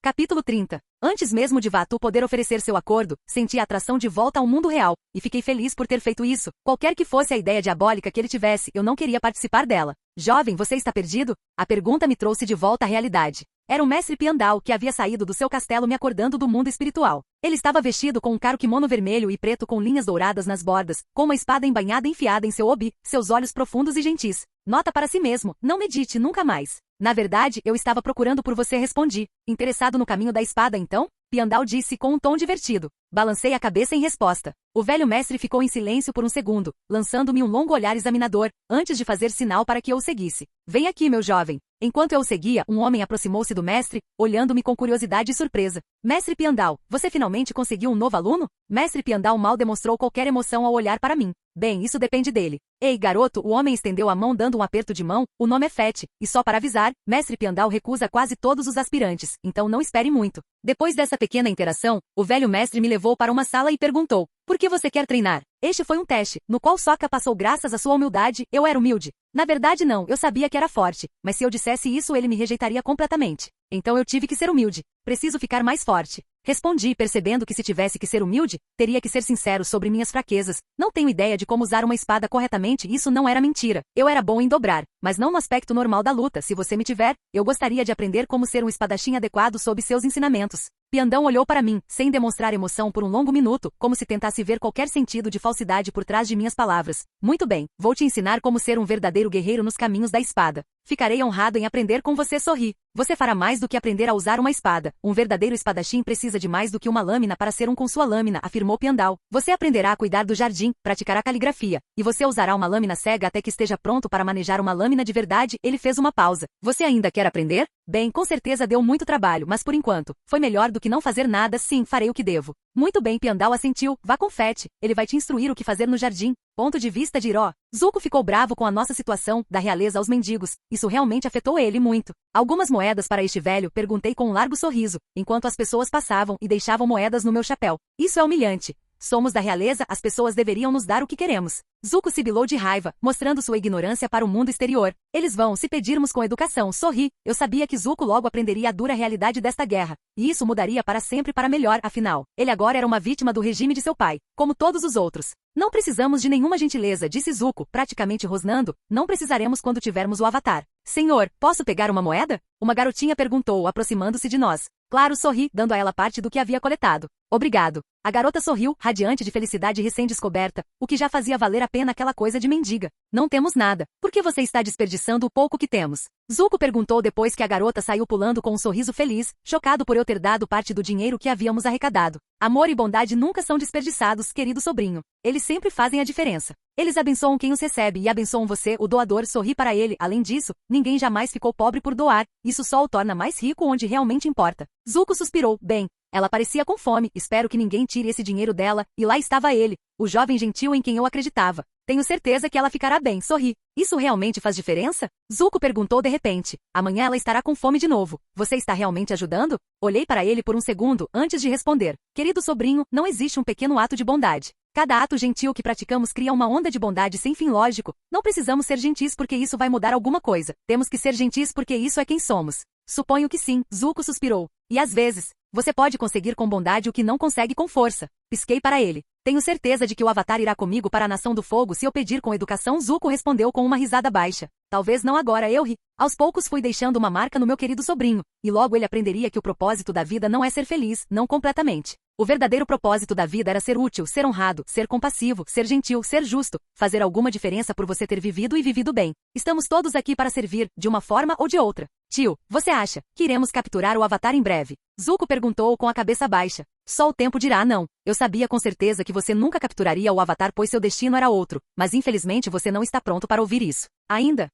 Capítulo 30. Antes mesmo de Vaatu poder oferecer seu acordo, senti a atração de volta ao mundo real, e fiquei feliz por ter feito isso. Qualquer que fosse a ideia diabólica que ele tivesse, eu não queria participar dela. Jovem, você está perdido? A pergunta me trouxe de volta à realidade. Era o mestre Piandao que havia saído do seu castelo me acordando do mundo espiritual. Ele estava vestido com um caro kimono vermelho e preto com linhas douradas nas bordas, com uma espada embainhada enfiada em seu obi, seus olhos profundos e gentis. Nota para si mesmo, não medite nunca mais. Na verdade, eu estava procurando por você, respondi. Interessado no caminho da espada então? Piandao disse com um tom divertido. Balancei a cabeça em resposta. O velho mestre ficou em silêncio por um segundo, lançando-me um longo olhar examinador, antes de fazer sinal para que eu o seguisse. Vem aqui, meu jovem. Enquanto eu o seguia, um homem aproximou-se do mestre, olhando-me com curiosidade e surpresa. Mestre Piandao, você finalmente conseguiu um novo aluno? Mestre Piandao mal demonstrou qualquer emoção ao olhar para mim. Bem, isso depende dele. Ei, garoto, o homem estendeu a mão dando um aperto de mão, o nome é Fett, e só para avisar, Mestre Piandao recusa quase todos os aspirantes, então não espere muito. Depois dessa pequena interação, o velho mestre me levou para uma sala e perguntou, por que você quer treinar? Este foi um teste, no qual Sokka passou graças à sua humildade, eu era humilde. Na verdade não, eu sabia que era forte, mas se eu dissesse isso ele me rejeitaria completamente. Então eu tive que ser humilde. Preciso ficar mais forte. Respondi, percebendo que se tivesse que ser humilde, teria que ser sincero sobre minhas fraquezas. Não tenho ideia de como usar uma espada corretamente e isso não era mentira. Eu era bom em dobrar, mas não no aspecto normal da luta. Se você me tiver, eu gostaria de aprender como ser um espadachim adequado sob seus ensinamentos. Piandão olhou para mim, sem demonstrar emoção por um longo minuto, como se tentasse ver qualquer sentido de falsidade por trás de minhas palavras. Muito bem, vou te ensinar como ser um verdadeiro guerreiro nos caminhos da espada. Ficarei honrado em aprender com você, sorri. Você fará mais do que aprender a usar uma espada. Um verdadeiro espadachim precisa de mais do que uma lâmina para ser um com sua lâmina, afirmou Piandao. Você aprenderá a cuidar do jardim, praticará caligrafia, e você usará uma lâmina cega até que esteja pronto para manejar uma lâmina de verdade. Ele fez uma pausa. Você ainda quer aprender? Bem, com certeza deu muito trabalho, mas por enquanto, foi melhor do que não fazer nada. Sim, farei o que devo. Muito bem, Piandao assentiu. Vá com Fett. Ele vai te instruir o que fazer no jardim. Ponto de vista de Iro. Zuko ficou bravo com a nossa situação, da realeza aos mendigos. Isso realmente afetou ele muito. Algumas moedas para este velho, perguntei com um largo sorriso, enquanto as pessoas passavam e deixavam moedas no meu chapéu. Isso é humilhante. Somos da realeza, as pessoas deveriam nos dar o que queremos. Zuko sibilou de raiva, mostrando sua ignorância para o mundo exterior. Eles vão, se pedirmos com educação, sorri. Eu sabia que Zuko logo aprenderia a dura realidade desta guerra. E isso mudaria para sempre para melhor, afinal. Ele agora era uma vítima do regime de seu pai, como todos os outros. Não precisamos de nenhuma gentileza, disse Zuko, praticamente rosnando. Não precisaremos quando tivermos o avatar. Senhor, posso pegar uma moeda? Uma garotinha perguntou, aproximando-se de nós. Claro, sorri, dando a ela parte do que havia coletado. Obrigado. A garota sorriu, radiante de felicidade recém-descoberta, o que já fazia valer a pena aquela coisa de mendiga. Não temos nada. Por que você está desperdiçando o pouco que temos? Zuko perguntou depois que a garota saiu pulando com um sorriso feliz, chocado por eu ter dado parte do dinheiro que havíamos arrecadado. Amor e bondade nunca são desperdiçados, querido sobrinho. Eles sempre fazem a diferença. Eles abençoam quem os recebe e abençoam você, o doador, sorri para ele. Além disso, ninguém jamais ficou pobre por doar. Isso só o torna mais rico onde realmente importa. Zuko suspirou. Bem, ela parecia com fome, espero que ninguém tire esse dinheiro dela, e lá estava ele, o jovem gentil em quem eu acreditava. Tenho certeza que ela ficará bem, sorri. Isso realmente faz diferença? Zuko perguntou de repente. Amanhã ela estará com fome de novo. Você está realmente ajudando? Olhei para ele por um segundo, antes de responder. Querido sobrinho, não existe um pequeno ato de bondade. Cada ato gentil que praticamos cria uma onda de bondade sem fim lógico. Não precisamos ser gentis porque isso vai mudar alguma coisa. Temos que ser gentis porque isso é quem somos. Suponho que sim, Zuko suspirou. E às vezes, você pode conseguir com bondade o que não consegue com força. Pisquei para ele. Tenho certeza de que o Avatar irá comigo para a Nação do Fogo se eu pedir com educação. Zuko respondeu com uma risada baixa. Talvez não agora, eu ri. Aos poucos fui deixando uma marca no meu querido sobrinho, e logo ele aprenderia que o propósito da vida não é ser feliz, não completamente. O verdadeiro propósito da vida era ser útil, ser honrado, ser compassivo, ser gentil, ser justo, fazer alguma diferença por você ter vivido e vivido bem. Estamos todos aqui para servir, de uma forma ou de outra. Tio, você acha que iremos capturar o Avatar em breve? Zuko perguntou com a cabeça baixa. Só o tempo dirá não. Eu sabia com certeza que você nunca capturaria o Avatar pois seu destino era outro, mas infelizmente você não está pronto para ouvir isso. Ainda.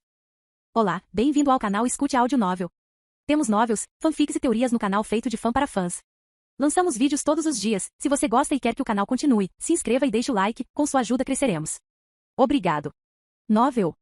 Olá, bem-vindo ao canal Escute Áudio Novel. Temos novels, fanfics e teorias no canal feito de fã para fãs. Lançamos vídeos todos os dias. Se você gosta e quer que o canal continue, se inscreva e deixe o like, com sua ajuda cresceremos. Obrigado. Novel.